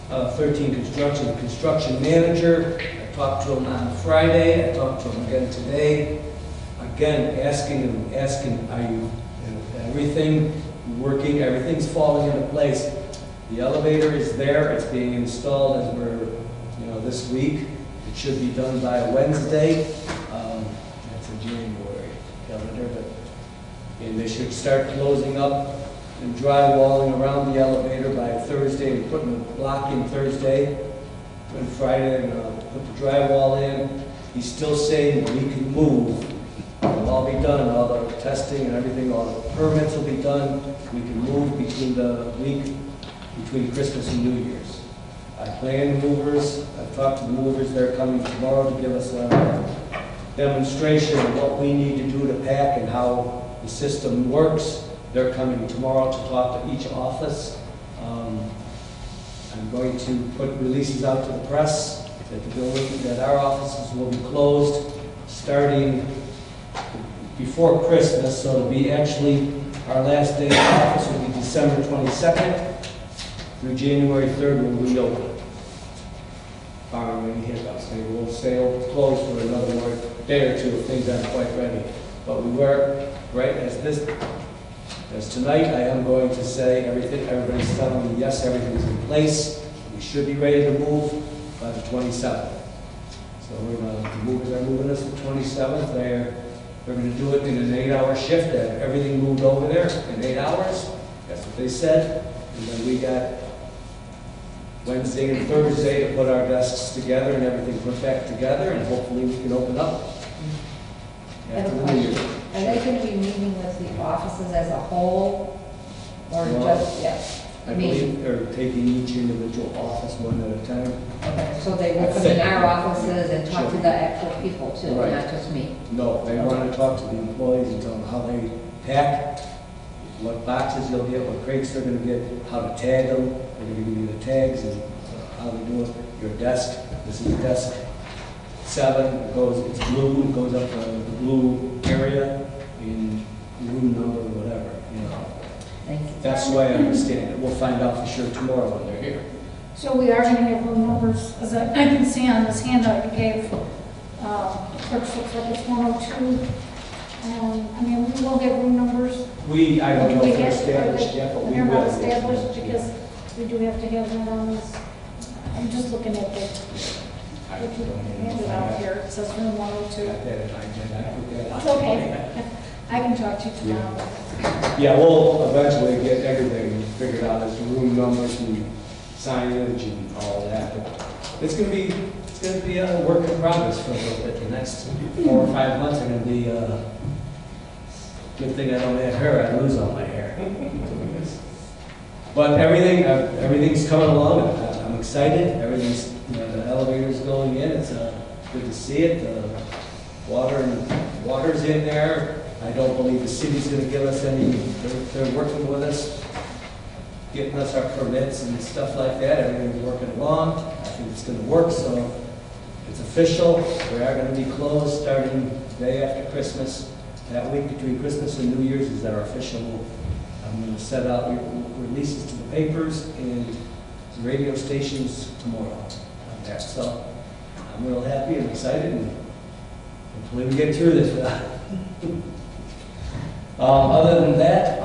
13 construction manager. I talked to him on Friday. I talked to him again today. Again, asking, are you, everything working? Everything's falling into place. The elevator is there. It's being installed as we're, this week. It should be done by Wednesday. That's a January calendar, and they should start closing up and drywalling around the elevator by Thursday and putting a block in Thursday and Friday and put the drywall in. He's still saying we can move. It'll all be done, all the testing and everything, all the permits will be done. We can move between the week between Christmas and New Year's. I planned movers. I've talked to the movers. They're coming tomorrow to give us a demonstration of what we need to do to pack and how the system works. They're coming tomorrow to talk to each office. I'm going to put releases out to the press that the building, that our offices will be closed starting before Christmas. So it'll be actually our last day in office will be December 22nd through January 3rd when we open. Barring any hiccups, maybe we'll stay closed for another day or two if things aren't quite ready. But we were, right, as tonight, I am going to say everybody's telling me, yes, everything's in place. We should be ready to move by the 27th. So the movers are moving us the 27th. They're going to do it in an 8-hour shift. Everything moved over there in 8 hours. That's what they said. And then we got Wednesday and Thursday to put our desks together and everything put back together, and hopefully we can open up after the New Year. Are they going to be meeting with the offices as a whole, or No. just, yes? I believe they're taking each individual office one at a time. Okay, so they will come in our offices and talk to the actual people too, Right. not just me? No, they want to talk to the employees and tell them how they pack, what boxes you'll get, what crates they're going to get, how to tag them. They're going to give you the tags and how they do it. Your desk, this is desk 7, it's blue, it goes up the blue area. in room number, whatever, you know. Thank you. That's the way I understand it. We'll find out for sure tomorrow when they're here. So we are gonna have room numbers, as I can see on this handout you gave, clerks looks like it's 102. I mean, we will get room numbers. I don't know We if they're get- established yet, but we They're will. not established because we do have to have that on this. I'm just looking at the, I what you don't know. handed out here. It says room 102. Got that in my agenda. I put that on. It's okay. I can talk to you tomorrow. Yeah, we'll eventually get everything figured out as room numbers and signage and all that. But it's gonna be a work in progress for a little bit. The next 4 or 5 months are gonna be, good thing I don't have hair, I lose all my hair. But everything's coming along. I'm excited. Everything's, the elevator's going in. It's good to see it. The water's in there. I don't believe the city's gonna give us any, they're working with us, getting us our permits and stuff like that. Everything's working along. I think it's gonna work, so it's official. We are gonna be closed starting the day after Christmas. That week between Christmas and New Year's is our official. I'm gonna set out releases to the papers and the radio stations tomorrow on that. So I'm real happy and excited, and hopefully we get through this without. Other than that,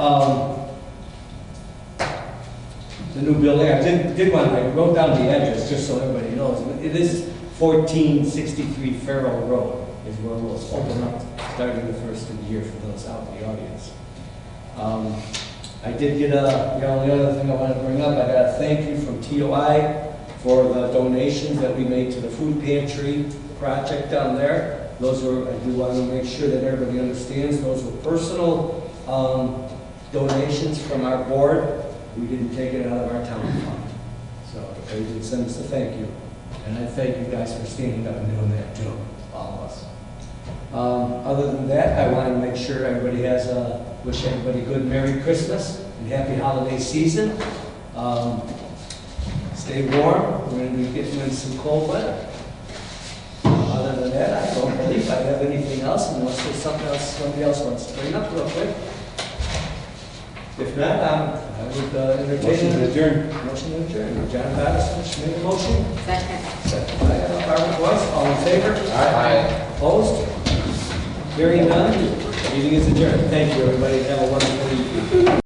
the new building, I wrote down the address just so everybody knows. It is 1463 Farrell Road is where we'll open up starting the first of the year for those out in the audience. I did get the only other thing I want to bring up, I got a thank you from TOI for the donations that we made to the food pantry project down there. Those were, I do want to make sure that everybody understands, those were personal donations from our board. We didn't take it out of our town fund. So they did send us a thank you. And I thank you guys for standing up and doing that too, all of us. Other than that, I want to make sure everybody wish everybody good Merry Christmas and Happy Holiday Season. Stay warm. We're going to be getting in some cold weather. Other than that, I don't believe I have anything else unless there's something else somebody else wants to bring up real quick. If not, I would entertain Motion to adjourn. Motion to adjourn. John Patterson made a motion. Second. Second by Barbara Weiss. All in favor? Aye. Opposed? Hearing none, meeting is adjourned. Thank you, everybody. Have a wonderful evening.